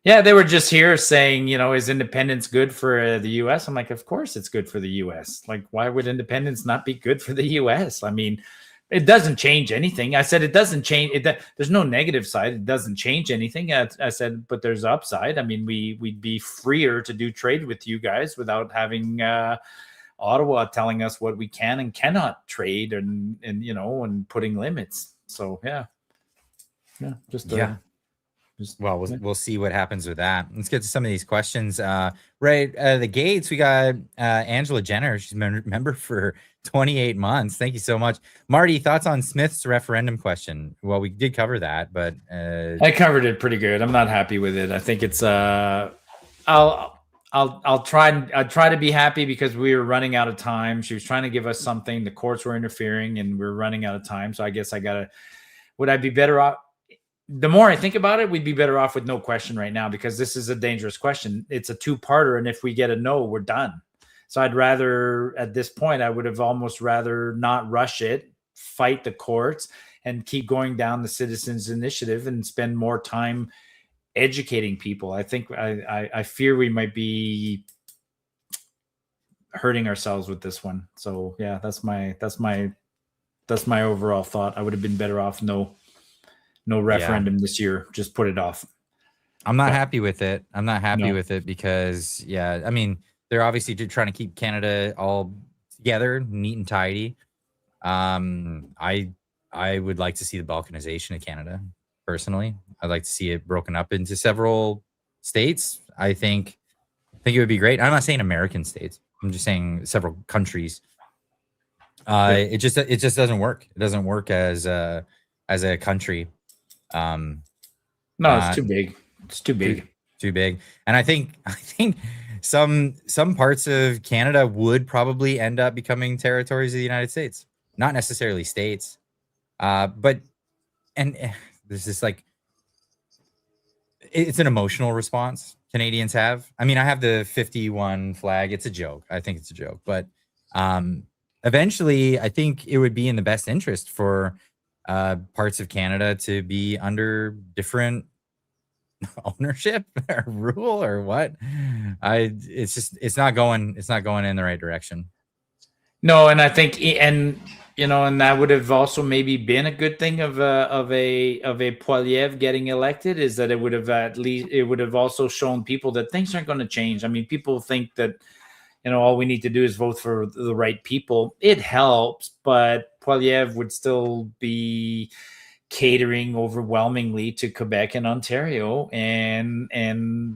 Yeah, they were just here saying, is independence good for the U.S.? I'm like, of course it's good for the U.S. Like, why would independence not be good for the U.S.? I mean, it doesn't change anything. I said it doesn't change. There's no negative side. It doesn't change anything. I said, but there's upside. I mean, we'd be freer to do trade with you guys without having Ottawa telling us what we can and cannot trade and putting limits. So we'll see what happens with that. Let's get to some of these questions. Right out of the gates, we got Angela Jenner. She's been a member for 28 months. Thank you so much. Marty, thoughts on Smith's referendum question? Well, we did cover that, but I covered it pretty good. I'm not happy with it. I think it's I'll try to be happy because we were running out of time. She was trying to give us something. The courts were interfering and we're running out of time. So I guess would I be better off? The more I think about it, we'd be better off with no question right now, because this is a dangerous question. It's a 2-parter. And if we get a no, we're done. So I'd rather, at this point, I would have almost rather not rush it, fight the courts, and keep going down the citizens' initiative and spend more time educating people. I think I fear we might be hurting ourselves with this one. So yeah, that's my overall thought. I would have been better off no referendum this year. Just put it off. I'm not happy with it. I'm not happy with it because, I mean, they're obviously trying to keep Canada all together, neat and tidy. I would like to see the balkanization of Canada, personally. I'd like to see it broken up into several states. I think it would be great. I'm not saying American states. I'm just saying several countries. It just doesn't work. It doesn't work as a country. No, it's too big. It's too big. Too big. And I think some parts of Canada would probably end up becoming territories of the United States, not necessarily states. But there's this like, it's an emotional response Canadians have. I mean, I have the 51 flag. It's a joke. I think it's a joke, but eventually I think it would be in the best interest for parts of Canada to be under different ownership or rule or what. It's not going in the right direction. No, and I think, and and that would have also maybe been a good thing of a Poilievre getting elected, is that it would have also shown people that things aren't going to change. I mean, people think that all we need to do is vote for the right people. It helps, but Poilievre would still be catering overwhelmingly to Quebec and Ontario, and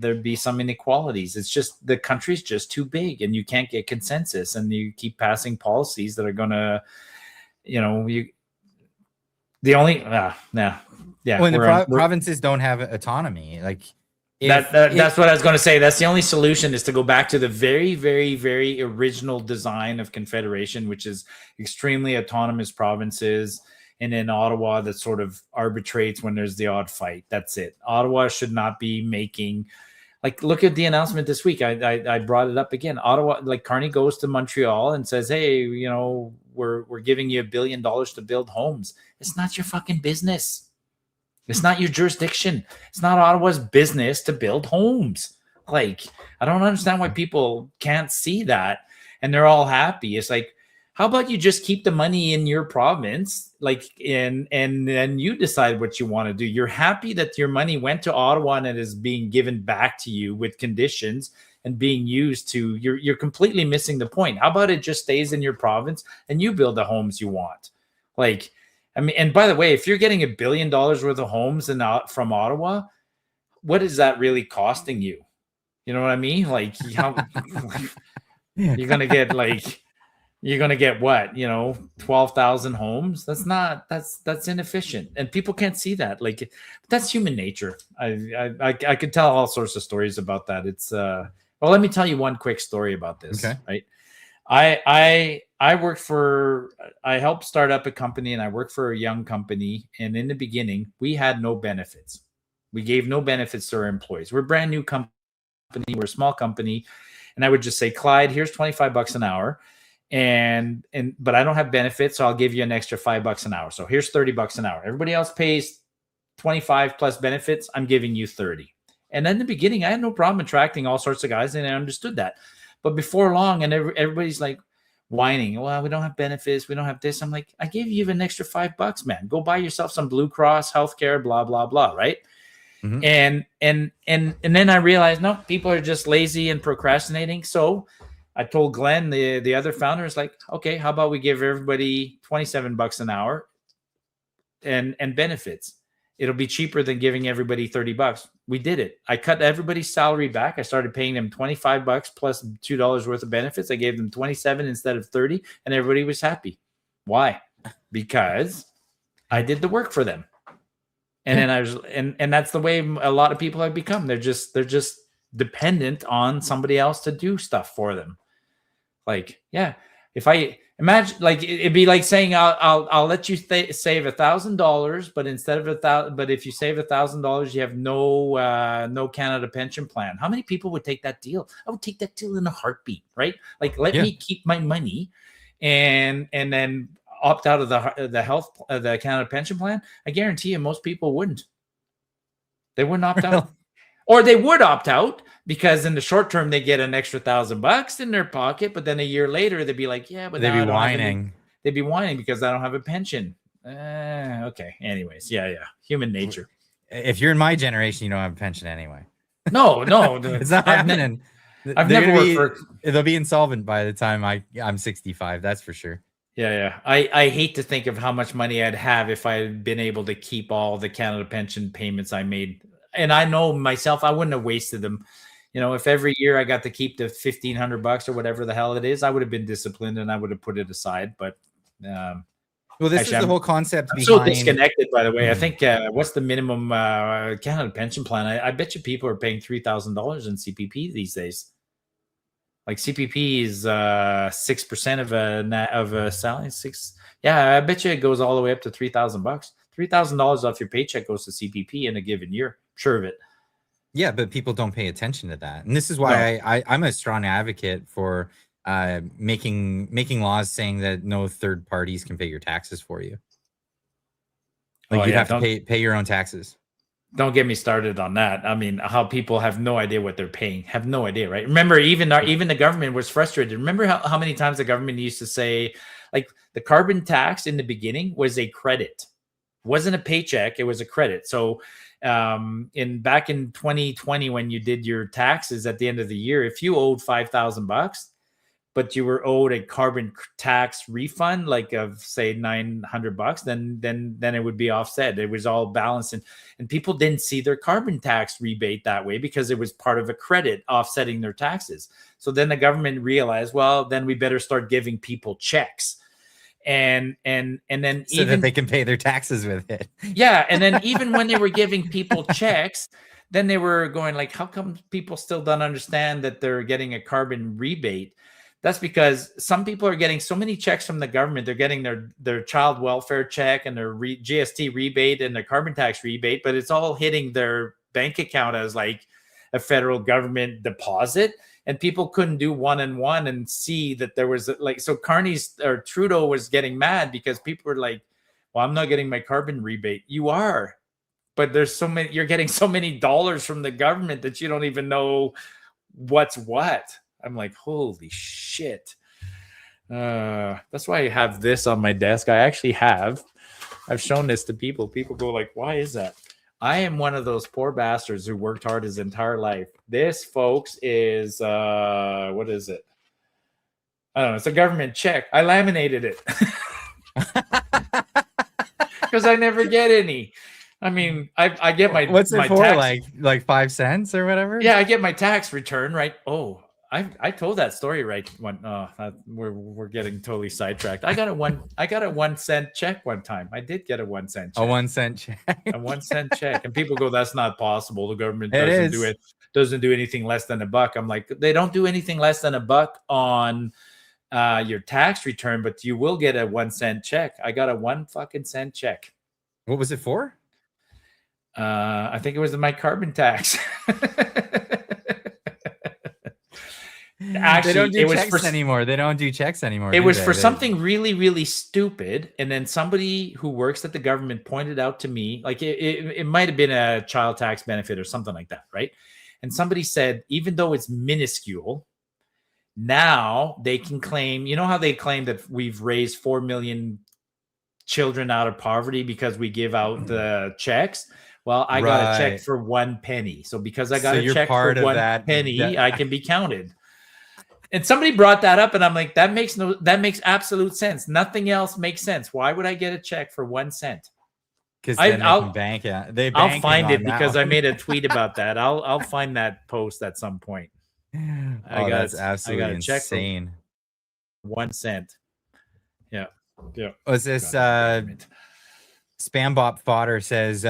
there'd be some inequalities. It's just the country's just too big, and you can't get consensus, and you keep passing policies that are gonna, when the provinces don't have autonomy, like that's what I was going to say. That's the only solution, is to go back to the very, very, very original design of Confederation, which is extremely autonomous provinces. And in Ottawa, that sort of arbitrates when there's the odd fight. That's it. Ottawa should not be making, like, look at the announcement this week. I brought it up again. Ottawa, like, Carney goes to Montreal and says, hey, we're giving you $1 billion to build homes. It's not your fucking business. It's not your jurisdiction. It's not Ottawa's business to build homes. Like, I don't understand why people can't see that, and they're all happy. It's like, how about you just keep the money in your province, like, and then you decide what you want to do. You're happy that your money went to Ottawa and it is being given back to you with conditions and being used to. You're completely missing the point. How about it just stays in your province and you build the homes you want? Like, I mean, and by the way, if you're getting $1 billion worth of homes from Ottawa, what is that really costing you? You know what I mean? Like, how you're gonna get like. You're going to get what, 12,000 homes. That's inefficient. And people can't see that. Like, that's human nature. I could tell all sorts of stories about that. It's, well, let me tell you one quick story about this. Okay. Right. I helped start up a company, and I worked for a young company. And in the beginning, we had no benefits. We gave no benefits to our employees. We're a brand new company. We're a small company. And I would just say, Clyde, here's $25 an hour. But I don't have benefits, so I'll give you an extra $5 an hour. So here's $30 an hour. Everybody else pays 25 plus benefits. I'm giving you 30. And in the beginning, I had no problem attracting all sorts of guys, and I understood that. But before long, and everybody's like whining, well, we don't have benefits, we don't have this. I'm like, I gave you even an extra $5, man. Go buy yourself some Blue Cross healthcare, blah, blah, blah, right? Mm-hmm. And then I realized, no, people are just lazy and procrastinating. So I told Glenn, the other founder, is like, okay, how about we give everybody $27 an hour and benefits? It'll be cheaper than giving everybody $30. We did it. I cut everybody's salary back. I started paying them $25 plus $2 worth of benefits. I gave them 27 instead of 30, and everybody was happy. Why? Because I did the work for them. And then I was, and that's the way a lot of people have become. They're just dependent on somebody else to do stuff for them. Like, yeah, if I imagine, like, it'd be like saying, I'll let you save $1,000, but instead of but if you save $1,000, you have no Canada pension plan. How many people would take that deal? I would take that deal in a heartbeat, right? Like, let me keep my money, and then opt out of the Canada pension plan. I guarantee you, most people wouldn't. They wouldn't opt out. Or they would opt out because in the short term, they get an extra $1,000 in their pocket. But then a year later, they'd be like, yeah, but they'd be whining. They'd be whining because I don't have a pension. Okay. Anyways. Yeah. Human nature. If you're in my generation, you don't have a pension anyway. No. It's not happening. I've never worked they'll be insolvent by the time I'm 65. That's for sure. Yeah. I hate to think of how much money I'd have if I had been able to keep all the Canada pension payments I made. And I know myself, I wouldn't have wasted them. If every year I got to keep the $1,500 or whatever the hell it is, I would have been disciplined and I would have put it aside. But well, this is the whole concept. I'm so disconnected, by the way. I think what's the minimum Canada pension plan? I bet you people are paying $3,000 in CPP these days. Like CPP is 6% of a salary. Yeah, I bet you it goes all the way up to $3,000. $3,000 off your paycheck goes to CPP in a given year. Sure of it. Yeah, but people don't pay attention to that, and this is why I'm a strong advocate for making laws saying that no third parties can pay your taxes for you. Like you'd have to pay your own taxes. Don't get me started on that. I mean, how people have no idea what they're paying, have no idea, right? Remember, even the government was frustrated. Remember how many times the government used to say, like, the carbon tax in the beginning was a credit, wasn't a paycheck, it was a credit. So back in 2020, when you did your taxes at the end of the year, if you owed $5,000, but you were owed a carbon tax refund, like of say $900, then it would be offset. It was all balanced, and people didn't see their carbon tax rebate that way because it was part of a credit offsetting their taxes. So then the government realized, well, then we better start giving people checks, and then so that they can pay their taxes with it. Yeah, and then even when they were giving people checks, then they were going like, how come people still don't understand that they're getting a carbon rebate? That's because some people are getting so many checks from the government. They're getting their child welfare check and their GST rebate and their carbon tax rebate, but it's all hitting their bank account as like a federal government deposit. And people couldn't do one and one and see that there was like, so Trudeau was getting mad because people were like, well, I'm not getting my carbon rebate. You are, but you're getting so many dollars from the government that you don't even know what's what. I'm like, holy shit. That's why I have this on my desk. I've shown this to people. People go like, why is that? I am one of those poor bastards who worked hard his entire life. This, folks, is what is it? I don't know. It's a government check. I laminated it because I never get any. I mean, I get my what's it my for? Tax, like 5 cents or whatever? Yeah, I get my tax return, right? Oh, I told that story right when we're getting totally sidetracked. I got a 1 cent check one time. I did get a 1 cent check. A 1 cent check. A 1 cent check. And people go, that's not possible. The government doesn't do anything less than $1. I'm like, they don't do anything less than $1 on your tax return, but you will get a 1 cent check. I got a 1 fucking cent check. What was it for? I think it was my carbon tax. Actually, they don't do checks anymore. They don't do checks anymore. It was for something really, really stupid. And then somebody who works at the government pointed out to me, like it might have been a child tax benefit or something like that, right? And somebody said, even though it's minuscule, now they can claim, you know how they claim that we've raised 4 million children out of poverty because we give out the checks? Well, I got a check for 1 penny. So because I got a check for 1 penny, I can be counted. And somebody brought that up, and I'm like, that makes absolute sense. Nothing else makes sense. Why would I get a check for 1 cent? Because I'll bank it. I'll find it because I made a tweet about that. I'll find that post at some point. That's absolutely insane. 1 cent. Yeah. Was this Spam Bop Fodder says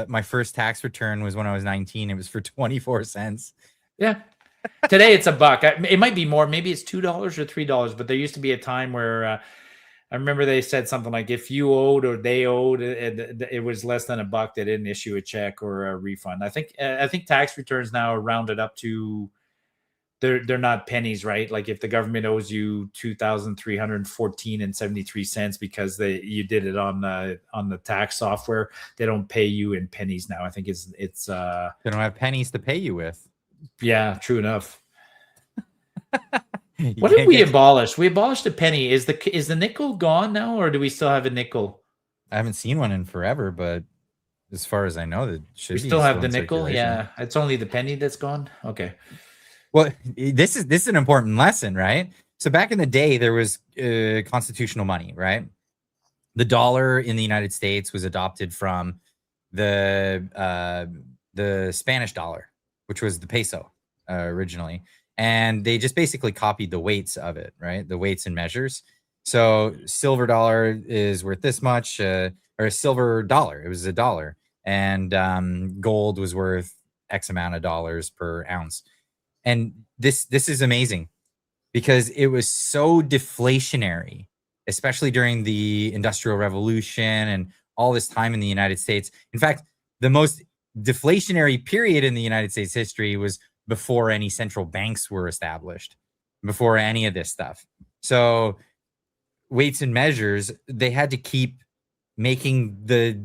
my first tax return was when I was 19. It was for 24 cents. Yeah. Today it's $1. It might be more. Maybe it's $2 or $3. But there used to be a time where I remember they said something like if you owed or they owed, it was less than $1. They didn't issue a check or a refund. I think tax returns now are rounded up to they're not pennies, right? Like if the government owes you $2,314.73 because you did it on the tax software, they don't pay you in pennies now. I think it's they don't have pennies to pay you with. Yeah, true enough. What did we abolish? We abolished a penny. Is the nickel gone now, or do we still have a nickel? I haven't seen one in forever, but as far as I know, that should we still have the nickel. Yeah, it's only the penny that's gone. Okay. Well, this is an important lesson, right? So back in the day, there was constitutional money, right? The dollar in the United States was adopted from the Spanish dollar, which was the peso originally. And they just basically copied the weights of it, right? The weights and measures. So silver dollar is worth this much, or a silver dollar, it was $1. And gold was worth X amount of dollars per ounce. And this is amazing. because it was so deflationary, especially during the Industrial Revolution and all this time in the United States. In fact, the most deflationary period in the United States history was before any central banks were established, before any of this stuff. So weights and measures, they had to keep making the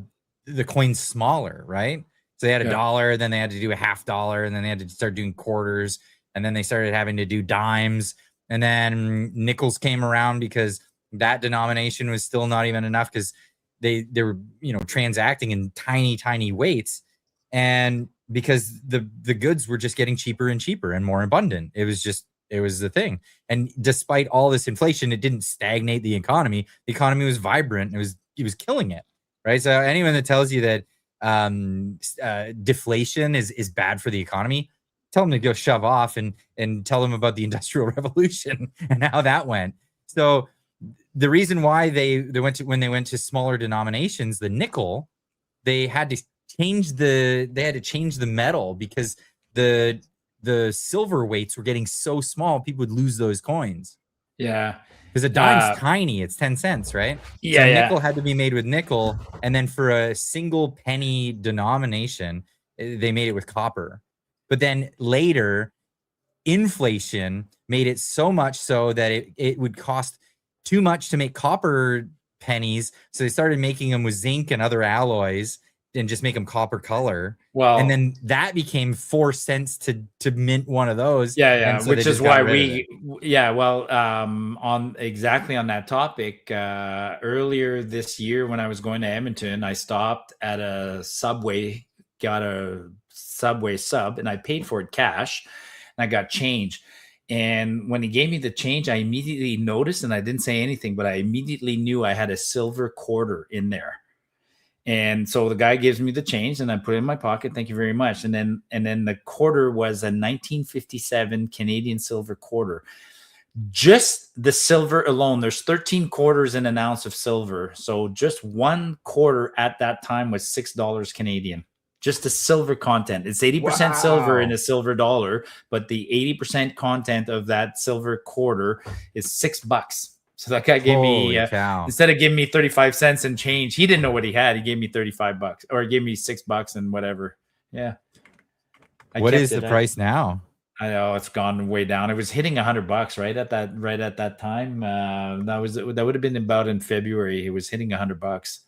coins smaller, right? So they had a dollar, then they had to do a half dollar, and then they had to start doing quarters, and then they started having to do dimes, and then nickels came around because that denomination was still not even enough because they were, you know, transacting in tiny weights, and because the goods were just getting cheaper and cheaper and more abundant. It was the thing. And despite all this inflation, it didn't stagnate the economy. The economy was vibrant. It was killing it, right? So anyone that tells you that deflation is bad for the economy, tell them to go shove off and tell them about the Industrial Revolution and how that went. So the reason why when they went to smaller denominations, the nickel, they had to change the metal because the silver weights were getting so small, people would lose those coins. Yeah. Because a dime's tiny, it's 10 cents, right? Yeah, so nickel had to be made with nickel, and then for a single penny denomination, they made it with copper. But then later, inflation made it so much so that it would cost too much to make copper pennies, so they started making them with zinc and other alloys and just make them copper color. Well, and then that became 4 cents to mint one of those. Yeah, so which is why on that topic, earlier this year when I was going to Edmonton, I stopped at a Subway, got a Subway sub, and I paid for it cash, and I got change. And when he gave me the change, I immediately noticed, and I didn't say anything, but I immediately knew I had a silver quarter in there. And so the guy gives me the change, and I put it in my pocket. Thank you very much. And then the quarter was a 1957 Canadian silver quarter. Just the silver alone, there's 13 quarters in an ounce of silver. So just one quarter at that time was $6 Canadian. Just the silver content. It's 80% silver in a silver dollar, but the 80% content of that silver quarter is $6. So that guy gave me, instead of giving me 35 cents and change, he didn't know what he had. He gave me $35, or he gave me $6 and whatever. Yeah. What is the price now? I know it's gone way down. It was hitting $100 right at that time. That would have been about in February. It was hitting $100.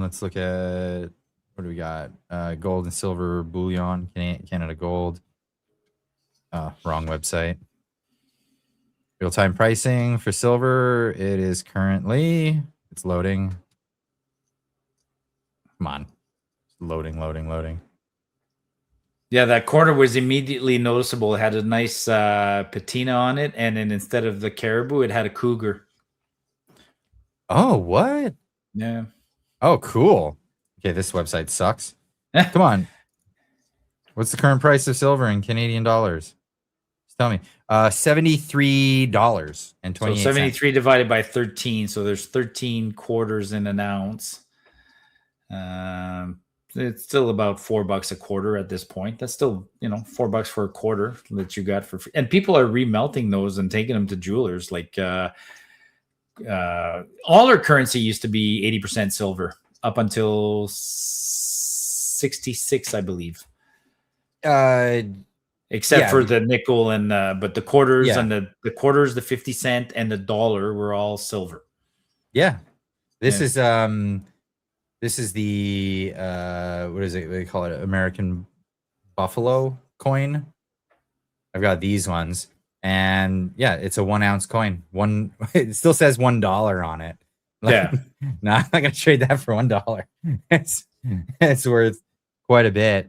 Let's look at, what do we got? Gold and silver bullion, Canada gold. Wrong website. Real-time pricing for silver. It is currently, it's loading. Come on. Loading. Yeah, that quarter was immediately noticeable. It had a nice patina on it, and then instead of the caribou, it had a cougar. Oh, what? Yeah. Oh, cool. Okay, this website sucks. Come on. What's the current price of silver in Canadian dollars? Just tell me. $73.28. So 73 divided by 13. So there's 13 quarters in an ounce. It's still about $4 a quarter at this point. That's still, $4 for a quarter that you got for free. And people are remelting those and taking them to jewelers. Like all our currency used to be 80% silver up until 66, I believe. Except for the nickel and but the quarters and the quarters, the 50 cent and the dollar were all silver. Yeah. This is the what is it? They call it American Buffalo coin. I've got these ones, and yeah, it's a 1 ounce coin. It still says $1 on it. No, I'm not gonna trade that for $1. It's worth quite a bit.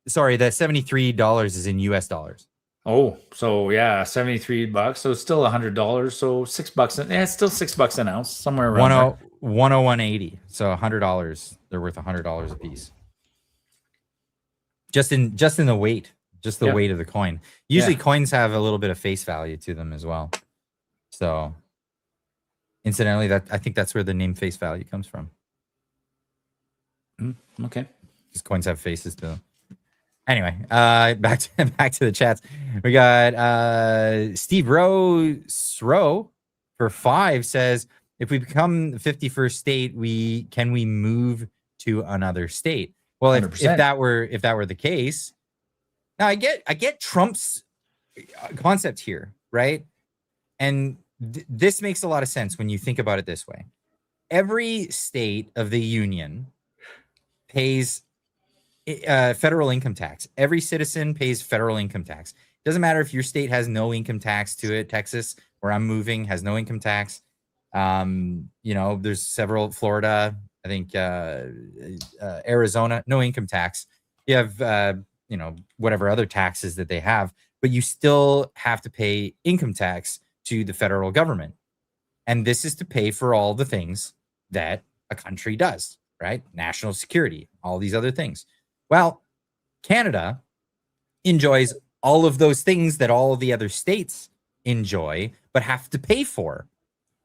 Sorry, that $73 is in US dollars. Oh, so yeah, $73. So it's still $100. So $6. Yeah, it's still $6 an ounce, somewhere around 101.80. So $100. They're worth $100 a piece. Just in the weight, the weight of the coin. Usually coins have a little bit of face value to them as well. So incidentally, I think that's where the name face value comes from. Okay. Because coins have faces to them. Anyway, back to the chats. We got Steve Rowe for 5 says, if we become the 51st state, we move to another state? Well, if 100%. that were the case, now I get Trump's concept here, right? And this makes a lot of sense when you think about it this way. Every state of the union pays federal income tax. Every citizen pays federal income tax. Doesn't matter if your state has no income tax to it. Texas, where I'm moving, has no income tax. There's several. Florida, I think, Arizona, no income tax. You have, whatever other taxes that they have, but you still have to pay income tax to the federal government. And this is to pay for all the things that a country does, right? National security, all these other things. Well, Canada enjoys all of those things that all of the other states enjoy, but have to pay for,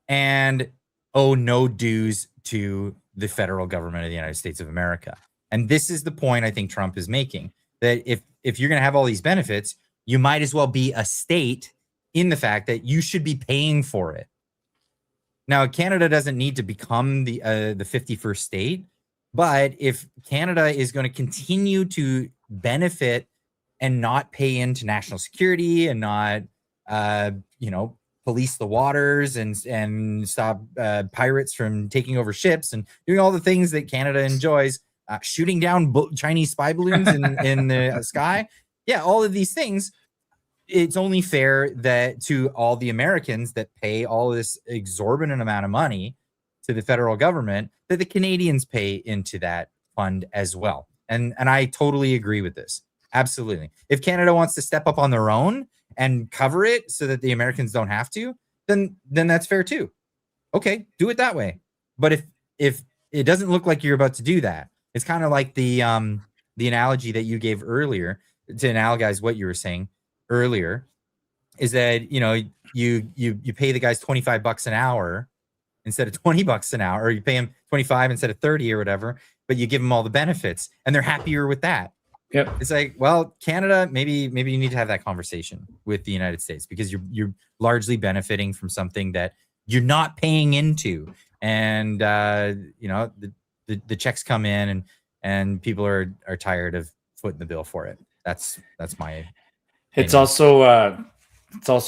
and owe no dues to the federal government of the United States of America. And this is the point I think Trump is making, that if you're going to have all these benefits, you might as well be a state, in the fact that you should be paying for it. Now, Canada doesn't need to become the 51st state, but if Canada is going to continue to benefit and not pay into national security and not, police the waters and stop pirates from taking over ships and doing all the things that Canada enjoys, shooting down Chinese spy balloons in the sky, all of these things, it's only fair that to all the Americans that pay all this exorbitant amount of money to the federal government, that the Canadians pay into that fund as well. And I totally agree with this. Absolutely. If Canada wants to step up on their own and cover it so that the Americans don't have to, then that's fair too. Okay, do it that way. But if it doesn't look like you're about to do that, it's kind of like the analogy that you gave earlier, to analogize what you were saying earlier, is that you pay the guys $25 an hour instead of $20 an hour, or you pay them 25 instead of 30 or whatever, but you give them all the benefits and they're happier with that. Yep. It's like, well, Canada, maybe you need to have that conversation with the United States, because you're largely benefiting from something that you're not paying into, and the checks come in and people are tired of footing the bill for it. That's my. It's also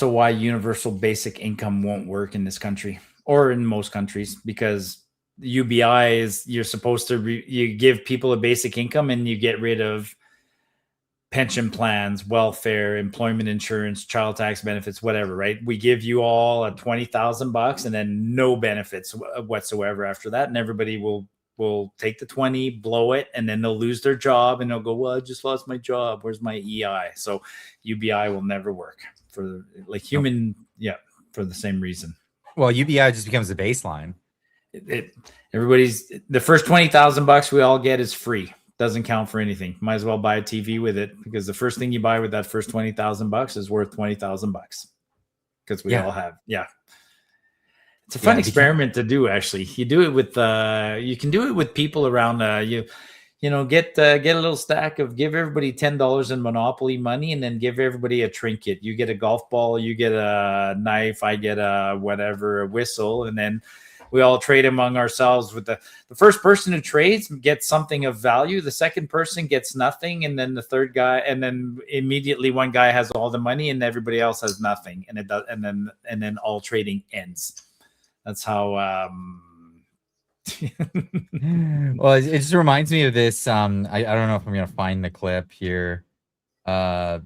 why universal basic income won't work in this country or in most countries, because UBI is, you're supposed to you give people a basic income and you get rid of pension plans, welfare, employment insurance, child tax benefits, whatever, right? We give you all a $20,000 and then no benefits whatsoever after that. And everybody will take the 20, blow it, and then they'll lose their job and they'll go, well, I just lost my job. Where's my EI? So UBI will never work for for the same reason. Well, UBI just becomes the baseline. Everybody's, the first $20,000 we all get is free. Doesn't count for anything. Might as well buy a TV with it, because the first thing you buy with that first $20,000 is worth $20,000, because we all have. It's a fun experiment to do. Actually, you do it with you can do it with people around get a little stack of, give everybody $10 in Monopoly money, and then give everybody a trinket. You get a golf ball, you get a knife, I get a whistle, and then we all trade among ourselves. With the first person who trades gets something of value. The second person gets nothing. And then the third guy, and then immediately one guy has all the money and everybody else has nothing. And it does. And then all trading ends. That's how, well, it just reminds me of this. I don't know if I'm going to find the clip here. I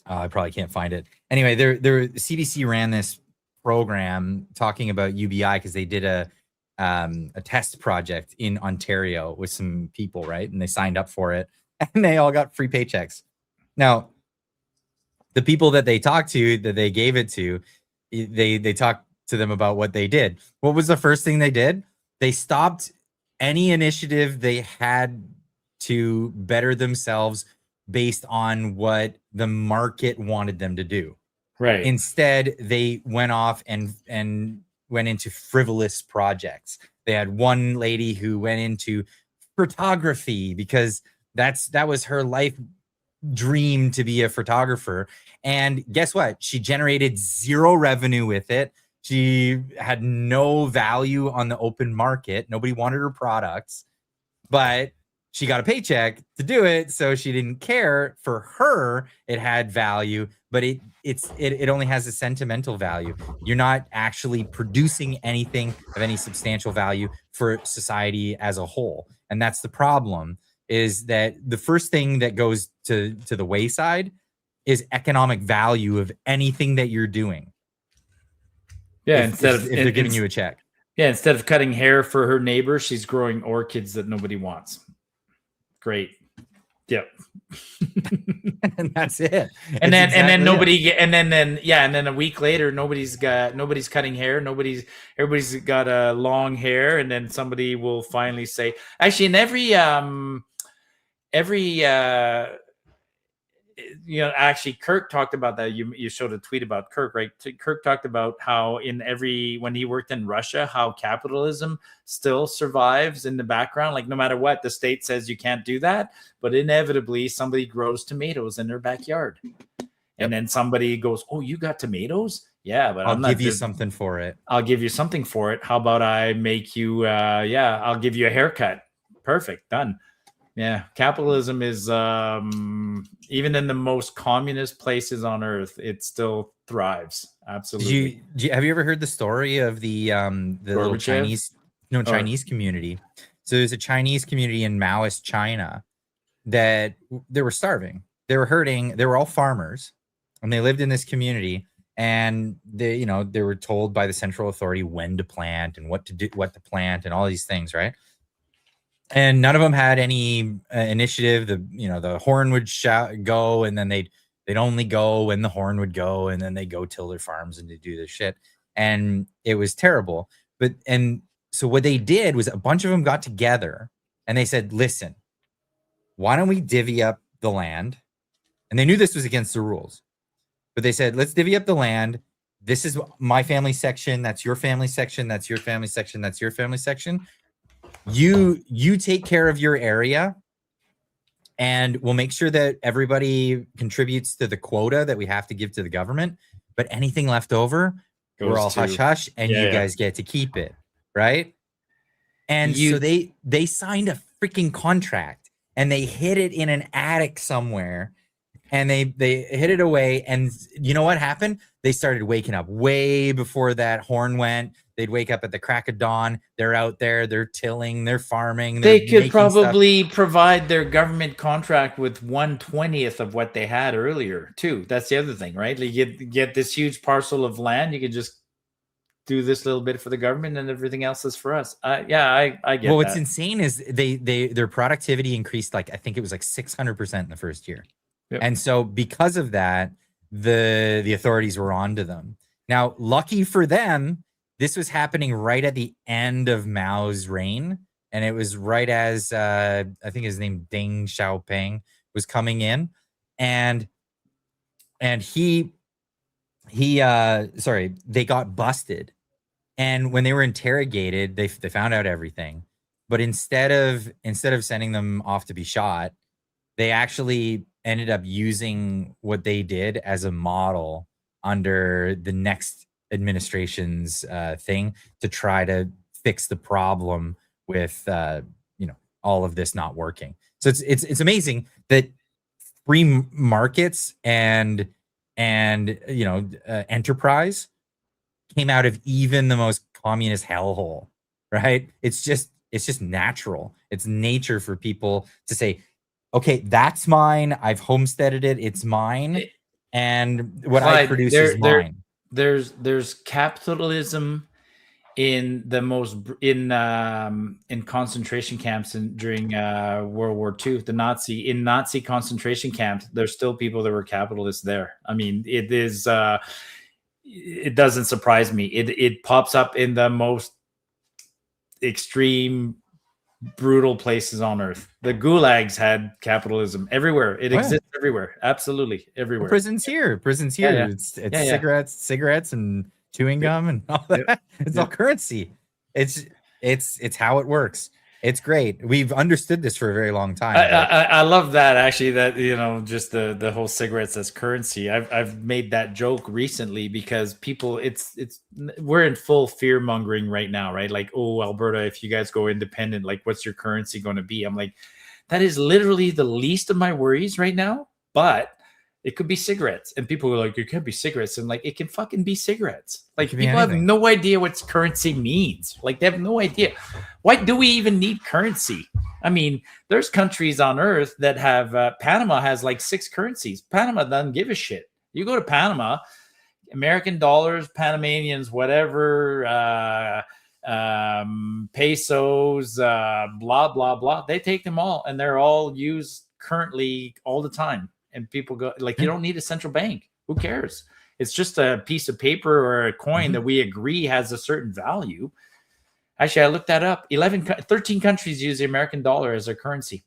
probably can't find it. Anyway, CBC ran this program talking about UBI because they did a test project in Ontario with some people, right? And they signed up for it and they all got free paychecks. Now, the people that they talked to, that they gave it to, they talked to them about what they did. What was the first thing they did? They stopped any initiative they had to better themselves based on what the market wanted them to do. Right. Instead, they went off and went into frivolous projects. They had one lady who went into photography because That was her life dream, to be a photographer. And guess what? She generated zero revenue with it. She had no value on the open market. Nobody wanted her products, but she got a paycheck to do it, so she didn't care. For her, it had value, but it only has a sentimental value. You're not actually producing anything of any substantial value for society as a whole, and that's the problem. Is that the first thing that goes to the wayside is economic value of anything that you're doing. Yeah, if they're giving you a check. Yeah, instead of cutting hair for her neighbor, she's growing orchids that nobody wants. Great. Yep. And that's it. And then a week later, nobody's cutting hair. Everybody's got a long hair, and then somebody will finally say, actually, in every actually Kirk talked about that. You showed a tweet about Kirk, right? Kirk talked about how when he worked in Russia, how capitalism still survives in the background. Like no matter what, the state says you can't do that, but inevitably somebody grows tomatoes in their backyard. And then somebody goes, "Oh, you got tomatoes? Yeah, but I'll give you something for it. I'll give you something for it. How about I make you I'll give you a haircut. Perfect. Done." Yeah, capitalism is even in the most communist places on earth, it still thrives. Absolutely. Have you ever heard the story of the little Chinese community? So there's a Chinese community in Maoist China that they were starving. They were hurting. They were all farmers, and they lived in this community. And they were told by the central authority when to plant and what to plant, and all these things, right? And none of them had any initiative. The horn would go, and then they'd only go when the horn would go, and then they go till their farms and they do this shit. And it was terrible. So what they did was a bunch of them got together and they said, "Listen, why don't we divvy up the land?" And they knew this was against the rules, but they said, "Let's divvy up the land. This is my family section. That's your family section. That's your family section. That's your family section. You take care of your area, and we'll make sure that everybody contributes to the quota that we have to give to the government. But anything left over, we're all hush hush, and you guys get to keep it, right?" And so they signed a freaking contract, and they hid it in an attic somewhere, and they hid it away. And you know what happened? They started waking up way before that horn went. They'd wake up at the crack of dawn. They're out there. They're tilling. They're farming. They could probably provide their government contract with 1/20th of what they had earlier, too. That's the other thing, right? You get this huge parcel of land. You can just do this little bit for the government, and everything else is for us. I get well, what's insane is their productivity increased, I think it was 600% in the first year. Yep. And so because of that, the authorities were onto them. Now, lucky for them, this was happening right at the end of Mao's reign, and it was right as I think his name Deng Xiaoping was coming in, and they got busted, and when they were interrogated, they found out everything, but instead of sending them off to be shot, they actually ended up using what they did as a model under the next administration's thing to try to fix the problem with all of this not working. So it's amazing that free markets and enterprise came out of even the most communist hellhole, right? It's just natural. It's nature for people to say, "Okay, that's mine. I've homesteaded it. It's mine, and what I produce is mine." There's capitalism in concentration camps during World War II. In Nazi concentration camps, there's still people that were capitalists there. I mean, it is. It doesn't surprise me. It pops up in the most extreme, brutal places on earth. The gulags had capitalism everywhere. It exists everywhere. Absolutely everywhere. Well, prisons here. Yeah. It's cigarettes and chewing gum and all that. It's all currency. It's how it works. It's great. We've understood this for a very long time. I love that, actually, that, you know, just the whole cigarettes as currency. I've made that joke recently because people, we're in full fear mongering right now, right? Like, oh, Alberta, if you guys go independent, like, what's your currency going to be? I'm like, that is literally the least of my worries right now, but it could be cigarettes. And people were like, it can't be cigarettes. And like, it can fucking be cigarettes. Like, people have no idea what currency means. Like, they have no idea. Why do we even need currency? I mean, there's countries on earth that have, Panama has like 6 currencies. Panama doesn't give a shit. You go to Panama, American dollars, Panamanians, whatever, pesos, blah, blah, blah. They take them all and they're all used currently all the time. And people go like, you don't need a central bank. Who cares? It's just a piece of paper or a coin that we agree has a certain value. Actually, I looked that up. 13 countries use the American dollar as their currency.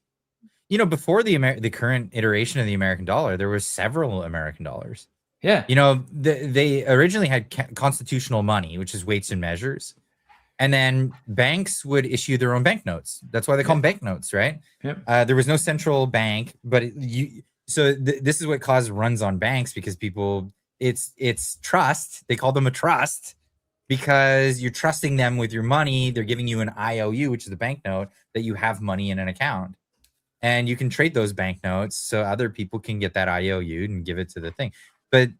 You know, before the current iteration of the American dollar, there were several American dollars. Yeah. You know, they originally had constitutional money, which is weights and measures. And then banks would issue their own banknotes. That's why they call them banknotes, right? Yep. There was no central bank, but this is what caused runs on banks, because people, it's trust. They call them a trust because you're trusting them with your money. They're giving you an IOU, which is a banknote, that you have money in an account. And you can trade those banknotes so other people can get that IOU and give it to the thing. But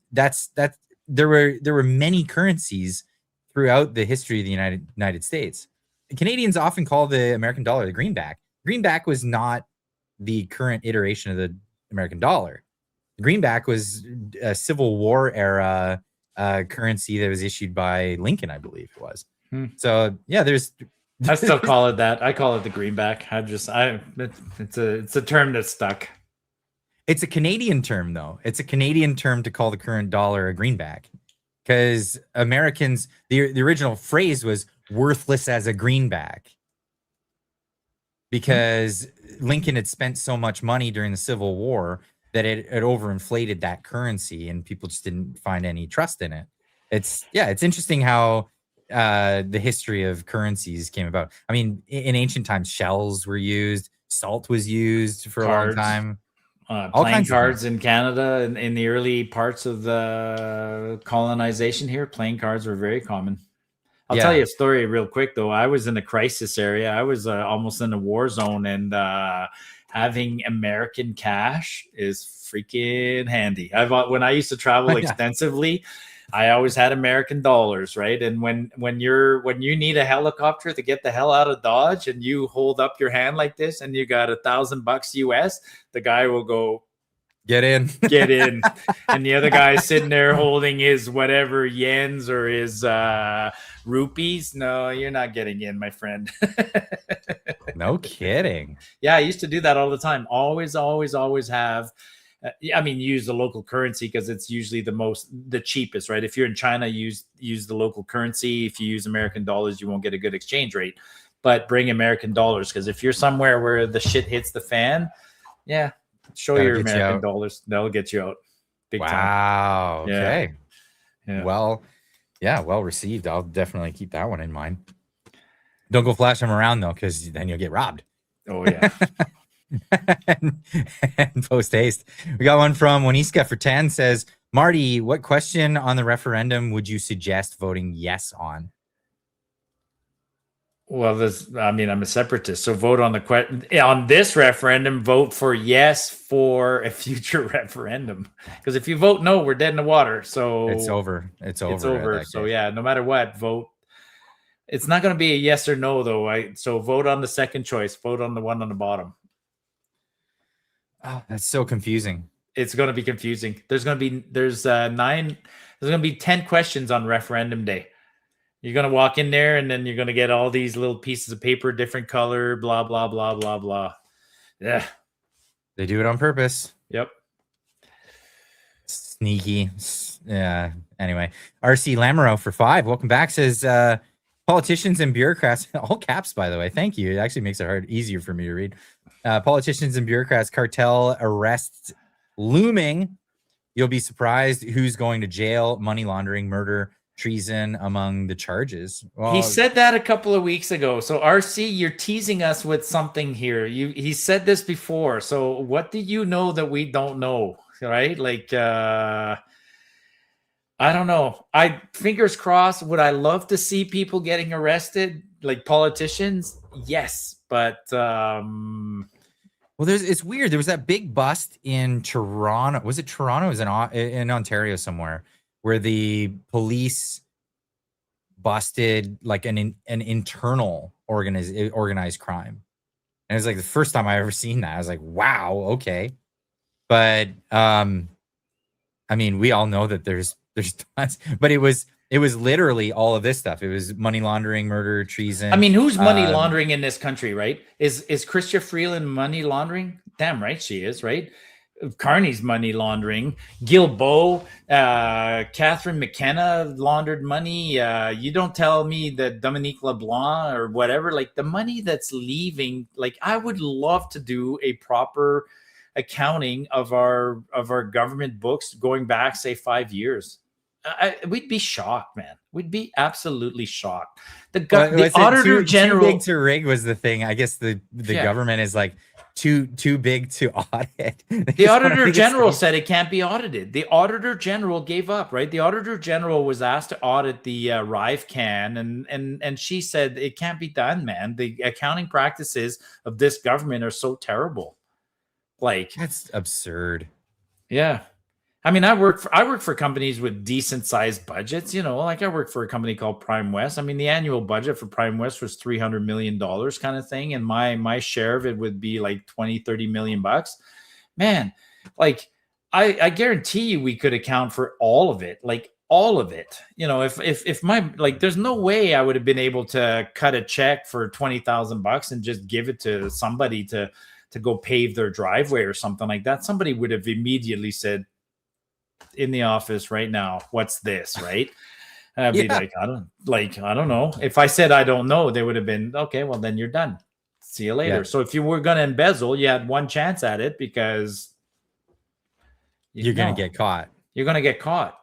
there were many currencies throughout the history of the United States. Canadians often call the American dollar the greenback. Greenback was not the current iteration of the American dollar. The greenback was a Civil War era currency that was issued by Lincoln, I believe it was. So yeah, I still call it that. I call it the greenback. It's a term that's stuck. It's a Canadian term, though. It's a Canadian term to call the current dollar a greenback, because Americans, the original phrase was worthless as a greenback, because Lincoln had spent so much money during the Civil War that it overinflated that currency, and people just didn't find any trust in it. It's interesting how the history of currencies came about. I mean, in ancient times, shells were used, salt was used for a long time. All playing cards in Canada in the early parts of the colonization here, playing cards were very common. I'll tell you a story real quick, though. I was in a crisis area. I was almost in a war zone, and having American cash is freaking handy. When I used to travel extensively, I always had American dollars, right? And when you need a helicopter to get the hell out of Dodge, and you hold up your hand like this, and you got $1,000 US, the guy will go, get in. And the other guy's sitting there holding his whatever yens or his rupees. No, you're not getting in, my friend. No kidding. Yeah, I used to do that all the time. Always have. Use the local currency, because it's usually the cheapest, right? If you're in China, use the local currency. If you use American dollars, you won't get a good exchange rate. But bring American dollars, because if you're somewhere where the shit hits the fan, show your American dollars. That'll get you out. Big time. Wow. Okay. Yeah. Well received. I'll definitely keep that one in mind. Don't go flash them around, though, because then you'll get robbed. Oh, yeah. and post haste. We got one from Waniska for 10, says, Marty, what question on the referendum would you suggest voting yes on? Well, I'm a separatist, so vote on on this referendum. Vote for yes for a future referendum, because if you vote no, we're dead in the water. So it's over. It's over. So yeah, no matter what, vote. It's not going to be a yes or no, though. So vote on the second choice. Vote on the one on the bottom. Oh, that's so confusing. It's going to be confusing. There's going to be 10 questions on referendum day. You're going to walk in there, and then you're going to get all these little pieces of paper, different color, blah, blah, blah, blah, blah. Yeah. They do it on purpose. Yep. Sneaky. Yeah. Anyway, RC Lamoureux for 5. Welcome back. Says, politicians and bureaucrats, all caps, by the way. Thank you. It actually makes it easier for me to read. Politicians and bureaucrats, cartel arrests looming. You'll be surprised who's going to jail, money laundering, murder, treason among the charges. Well, he said that a couple of weeks ago. So RC, you're teasing us with something here. He said this before. So what do you know that we don't know? Right? Like I don't know. Fingers crossed. Would I love to see people getting arrested, like politicians? Yes, but well, it's weird. There was that big bust in Toronto. Was it Toronto? It was in Ontario somewhere, where the police busted like an internal organized crime, and it was like the first time I ever seen that. I was like, wow, okay. But I mean, we all know that there's tons, but it was literally all of this stuff. It was money laundering, murder, treason. I mean, who's money laundering in this country, right? Is Chrystia Freeland money laundering? Damn right she is, right? Carney's money laundering. Guilbeault, Catherine McKenna laundered money. You don't tell me that Dominique LeBlanc or whatever, like the money that's leaving. Like I would love to do a proper accounting of our government books going back, say 5 years. We'd be shocked, man. We'd be absolutely shocked. The Auditor General, too big to rig was the thing. I guess the government is like too big to audit. The Auditor General said it can't be audited. The Auditor General gave up, right? The Auditor General was asked to audit the RiveCan, and she said it can't be done, man. The accounting practices of this government are so terrible. Like that's absurd. Yeah. I mean, I work for companies with decent sized budgets, you know, like I work for a company called Prime West. I mean, the annual budget for Prime West was $300 million kind of thing. And my share of it would be like 20-30 million bucks. Man, like I guarantee you we could account for all of it, like all of it. You know, if my, like, there's no way I would have been able to cut a check for 20,000 bucks and just give it to somebody to go pave their driveway or something like that. Somebody would have immediately said, in the office right now, what's this, right? And I'd be like, I don't know. If I said I don't know, they would have been, okay, well then you're done. See you later. Yeah. So if you were going to embezzle, you had one chance at it because you're going to get caught. You're going to get caught.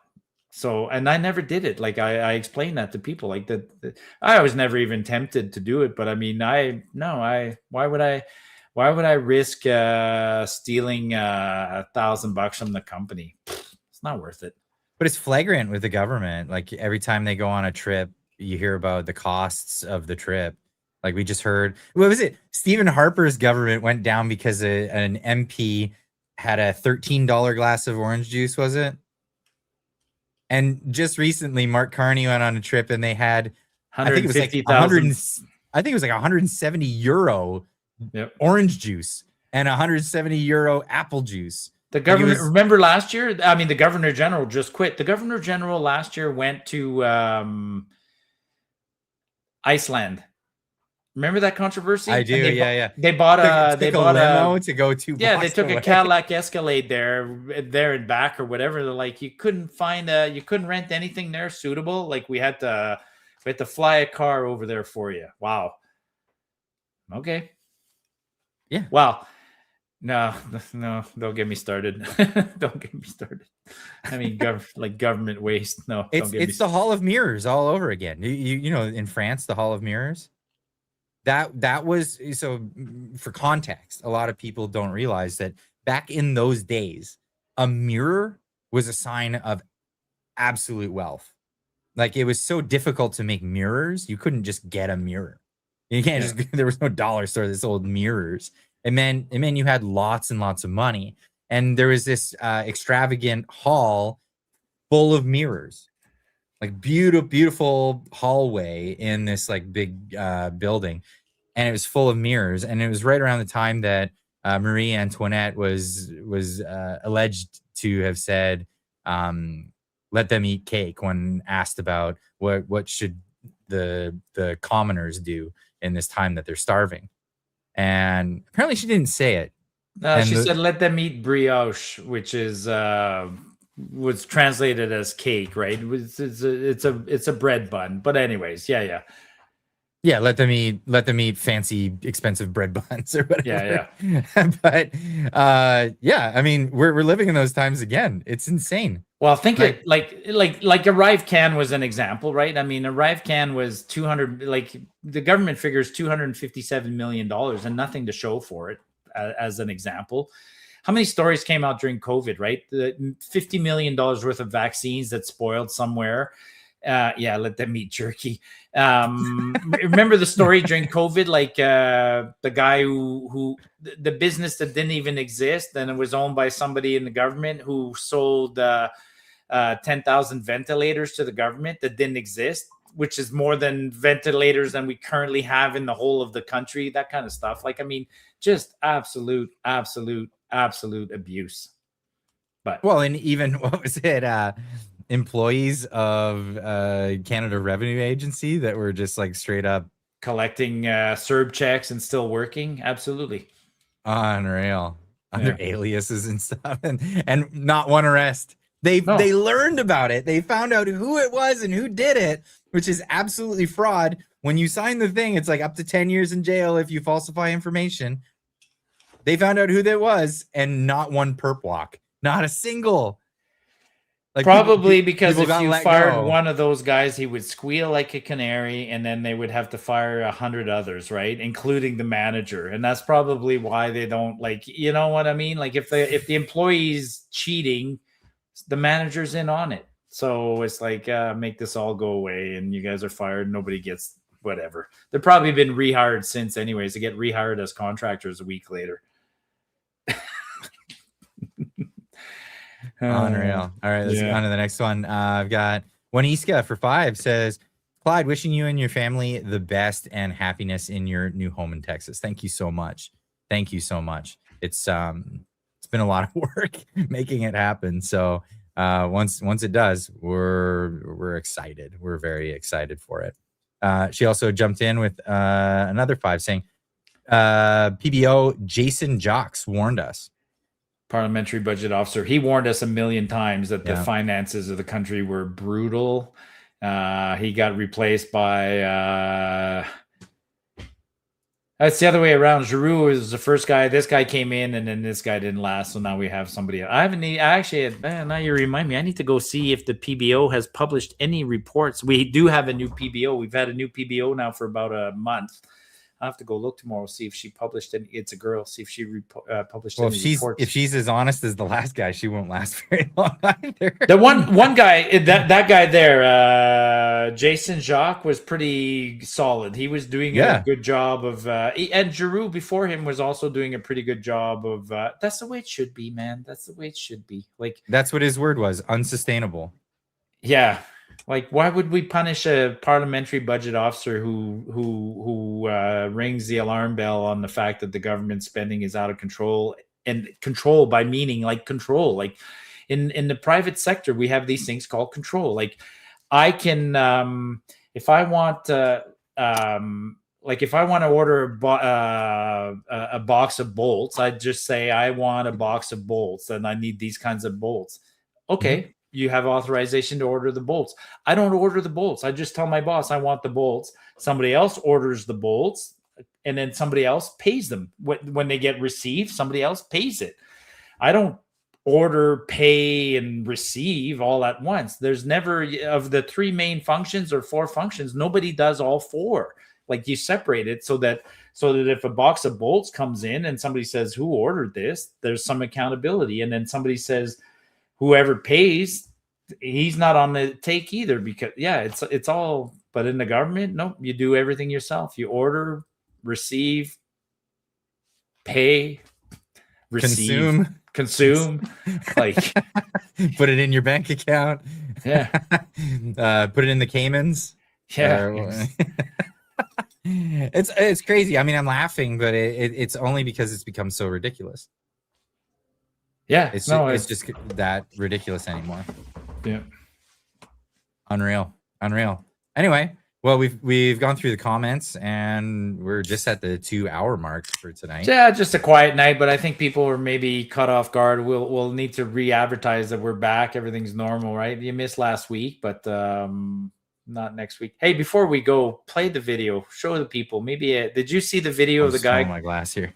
So, and I never did it. Like I explained that to people, like that I was never even tempted to do it. But I mean, why would I risk stealing $1,000 from the company? It's not worth it. But it's flagrant with the government. Like every time they go on a trip, you hear about the costs of the trip. Like we just heard, what was it? Stephen Harper's government went down because an MP had a $13 glass of orange juice, was it? And just recently, Mark Carney went on a trip and they had, I think it was like 170 euro orange juice and 170 euro apple juice. The governor, remember last year? I mean, the Governor General just quit. The Governor General last year went to Iceland. Remember that controversy? I do. Yeah. They bought a limo to go to. Yeah, they took a Cadillac Escalade there and back or whatever. They're like, you couldn't rent anything there suitable. Like we had to fly a car over there for you. Wow. Okay. Yeah. Wow. No, don't get me started. Don't get me started. I mean, government waste. No, it's the Hall of Mirrors all over again. You know, in France, the Hall of Mirrors. That was, so for context, a lot of people don't realize that back in those days, a mirror was a sign of absolute wealth. Like it was so difficult to make mirrors, you couldn't just get a mirror. You can't just. There was no dollar store that sold mirrors. It meant you had lots and lots of money. And there was this extravagant hall full of mirrors, like beautiful hallway in this like big building. And it was full of mirrors. And it was right around the time that Marie Antoinette was alleged to have said, let them eat cake, when asked about what should the commoners do in this time that they're starving. And apparently she didn't say it. She said, let them eat brioche, which is was translated as cake, right? It's a bread bun. But anyways, yeah. Let them eat fancy, expensive bread buns or whatever. Yeah. But I mean, we're living in those times again. It's insane. Well, think Right. it like Arrive Can was an example, right? I mean, Arrive Can was 200, like the government figures $257 million and nothing to show for it, as an example. How many stories came out during COVID, right? The $50 million worth of vaccines that spoiled somewhere. Yeah, let them eat jerky. Remember the story during COVID, like the guy who the business that didn't even exist, and it was owned by somebody in the government who sold 10,000 ventilators to the government that didn't exist, which is more than ventilators than we currently have in the whole of the country. That kind of stuff. Like, I mean, just absolute abuse. But Well, and even what was it? Employees of Canada Revenue Agency that were just like straight up collecting CERB checks and still working. Absolutely. Unreal. Under aliases and stuff, and not one arrest. They learned about it. They found out who it was and who did it, which is absolutely fraud. When you sign the thing, it's like up to 10 years in jail if you falsify information. They found out who that was, and not one perp walk. Not a single. Like probably because if you fired go. one of those guys, he would squeal like a canary, and then they would have to fire 100 others, right, including the manager. And that's probably why they don't, like, you know what I mean? Like if the employee's cheating, the manager's in on it. So it's like, make this all go away, and you guys are fired. Nobody gets whatever. They've probably been rehired since, anyways. They get rehired as contractors a week later. Unreal. All right, let's go on to the next one. I've got Waniska for 5 says, Clyde, wishing you and your family the best and happiness in your new home in Texas. Thank you so much. Thank you so much. It's been a lot of work making it happen. So once it does, we're excited. We're very excited for it. She also jumped in with another 5 saying, PBO Jason Jocks warned us. Parliamentary budget officer. He warned us a million times that the finances of the country were brutal. He got replaced by that's the other way around. Giroux was the first guy. This guy came in, and then this guy didn't last. So now we have somebody else. Now you remind me. I need to go see if the PBO has published any reports. We do have a new PBO. We've had a new PBO now for about a month. I'll have to go look tomorrow, see if she published any. It's a girl. See if she published any reports. If she's as honest as the last guy, she won't last very long either. The one guy, that guy there, Jason Jacques, was pretty solid. He was doing a good job of, and Giroux before him was also doing a pretty good job of. That's the way it should be, man. That's the way it should be. Like, that's what his word was: unsustainable. Yeah. Like, why would we punish a parliamentary budget officer who rings the alarm bell on the fact that the government spending is out of control? And control by meaning like control. Like in the private sector, we have these things called control. Like I can, if I want to order a box of bolts, I'd just say I want a box of bolts and I need these kinds of bolts. Okay. Mm-hmm. You have authorization to order the bolts. I don't order the bolts. I just tell my boss I want the bolts. Somebody else orders the bolts, and then somebody else pays them. When they get received, somebody else pays it. I don't order, pay, and receive all at once. There's never, of the 3 main functions or 4 functions, nobody does all 4. Like, you separate it so that if a box of bolts comes in and somebody says, who ordered this? There's some accountability. And then somebody says, whoever pays, he's not on the take either, because it's all, but in the government, nope, you do everything yourself. You order, receive, pay, receive, consume, like put it in your bank account. Yeah. Put it in the Caymans. Yeah. It's crazy. I mean, I'm laughing, but it's only because it's become so ridiculous. Yeah, it's just that ridiculous anymore. Yeah, unreal. Anyway, well, we've gone through the comments, and we're just at the 2-hour mark for tonight. Yeah, just a quiet night, but I think people were maybe caught off guard. We'll need to re-advertise that we're back. Everything's normal, right? You missed last week, but not next week. Hey, before we go, play the video. Show the people. Maybe did you see the video of the guy? My glass here.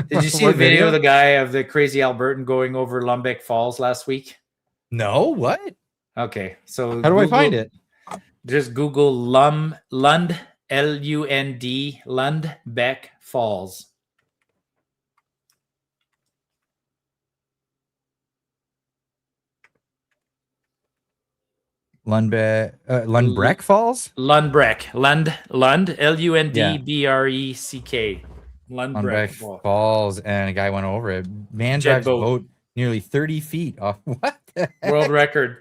Did you see the video of the guy of the crazy Albertan going over Lumbeck Falls last week? No, what? Okay, so How do I find it? Just Google Lund, L-U-N-D, Lundbeck Falls. Lundbreck Falls? Lundbreck. Lund, Lundbeck. Lundbreck Lundbreck Falls, and a guy went over it. Man Jet drives boat. boat nearly 30 feet off. What? The heck? World record.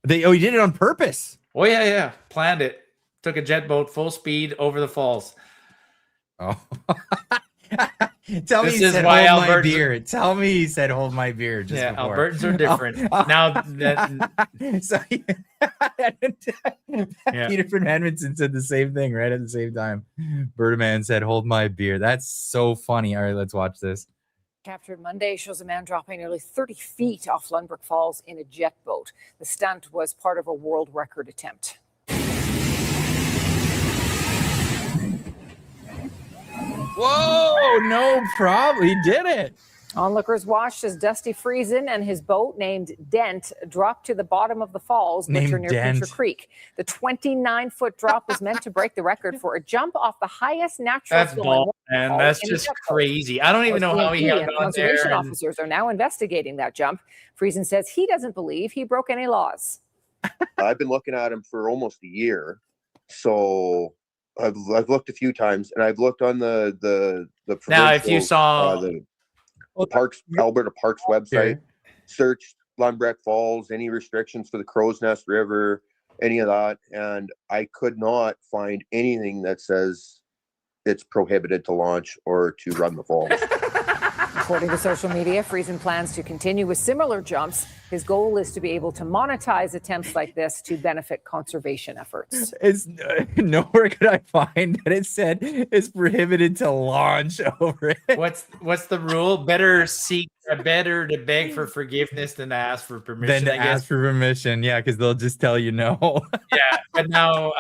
He did it on purpose. Oh, yeah. Planned it. Took a jet boat full speed over the falls. Oh. Tell me This he is said why hold my Albertans- beer. Tell me he said hold my beer just Yeah, before. Albertans are different. Now that So Yeah. Peter from Edmonton said the same thing right at the same time. Birdman said hold my beer. That's so funny. All right, let's watch this. Captured Monday shows a man dropping nearly 30 feet off Lundbreck Falls in a jet boat. The stunt was part of a world record attempt. Whoa, no problem. He did it. Onlookers watched as Dusty Friesen and his boat named Dent dropped to the bottom of the falls, which Named are near Dent. Pincher Creek. The 29-foot drop was meant to break the record for a jump off the highest natural That's flowing ball, and that's in the just jet boat. crazy. I don't even know how he OCMP got and on there. conservation and- officers are now investigating that jump. Friesen says he doesn't believe he broke any laws. I've been looking at him for almost a year, so I've looked a few times, and I've looked on the Now, if you provincial, saw, the Parks Alberta Parks website, searched Lundbreck Falls, any restrictions for the Crow's Nest River, any of that, and I could not find anything that says it's prohibited to launch or to run the falls. According to social media, Friesen plans to continue with similar jumps. His goal is to be able to monetize attempts like this to benefit conservation efforts. It's nowhere could I find that it said it's prohibited to launch over it. what's the rule? Better to beg for forgiveness than to ask for permission. Then to I guess. ask for permission, yeah, because they'll just tell you no. Yeah, but now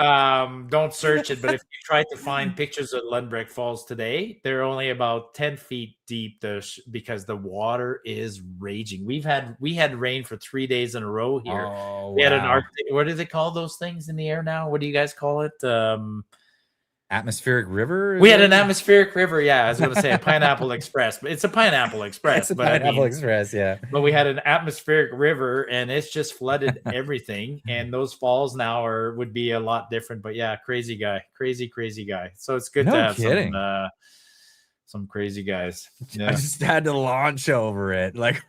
don't search it. But if you try to find pictures of Lundbreck Falls today, they're only about 10 feet deep because the water is raging. We had rain for 3 days in a row here. Oh, We had an wow. Arctic. What do they call those things in the air now? What do you guys call it? Atmospheric river. We had an atmospheric river. Yeah, I was going to say a pineapple express, but it's a pineapple express. It's a but I Pineapple mean, Express, yeah. but we had an atmospheric river, and it's just flooded everything. And those falls now would be a lot different. But yeah, crazy guy. So it's good No to have kidding. some crazy guys. I Yeah. just had to launch over it. Like,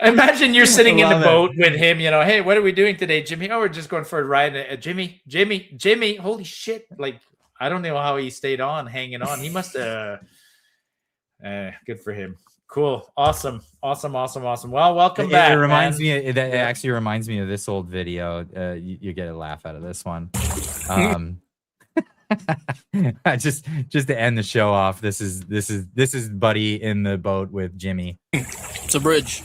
Imagine you're sitting in the Love it. boat with him, hey, what are we doing today, Jimmy? Oh, we're just going for a ride. Jimmy, holy shit. Like, I don't know how he stayed on, hanging on. He must have, good for him. Cool. Awesome. Well, welcome back. It reminds man. me that it actually reminds me of this old video. You get a laugh out of this one. just to end the show off. This is Buddy in the boat with Jimmy. It's a bridge.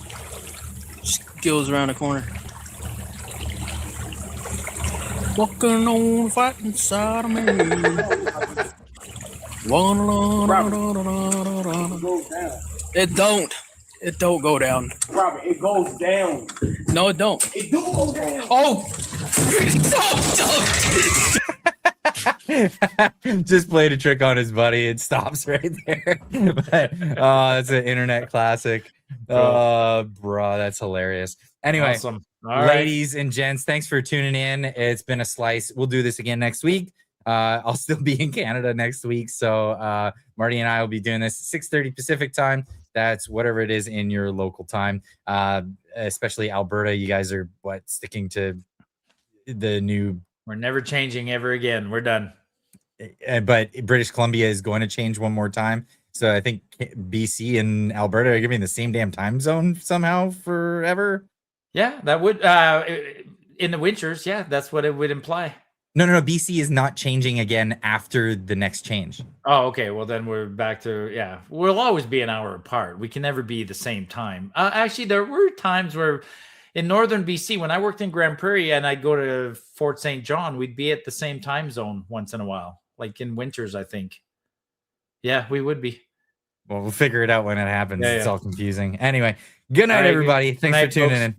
Just goes around the corner. Walking on the fighting side of me. It don't. It don't go down. Robert, it goes down. No, it don't. It do go down. Oh! Just played a trick on his buddy. It stops right there. But, it's an internet classic. Bro, that's hilarious. Anyway, Awesome. All right. ladies and gents, thanks for tuning in. It's been a slice. We'll do this again next week. I'll still be in Canada next week, so Marty and I will be doing this 6:30 Pacific time. That's whatever it is in your local time. Especially Alberta, you guys are sticking to the new. We're never changing ever again. We're done. But British Columbia is going to change one more time. So I think BC and Alberta are giving the same damn time zone somehow forever. Yeah, that would in the winters. Yeah, that's what it would imply. No. BC is not changing again after the next change. Oh, okay. Well, then we're back to, we'll always be an hour apart. We can never be the same time. Actually, there were times where in northern BC, when I worked in Grand Prairie and I'd go to Fort St. John, we'd be at the same time zone once in a while, like in winters, I think. Yeah, we would be. Well, we'll figure it out when it happens. Yeah, It's yeah. all confusing. Anyway, Good night, All right, everybody. good Thanks night, for tuning folks. in.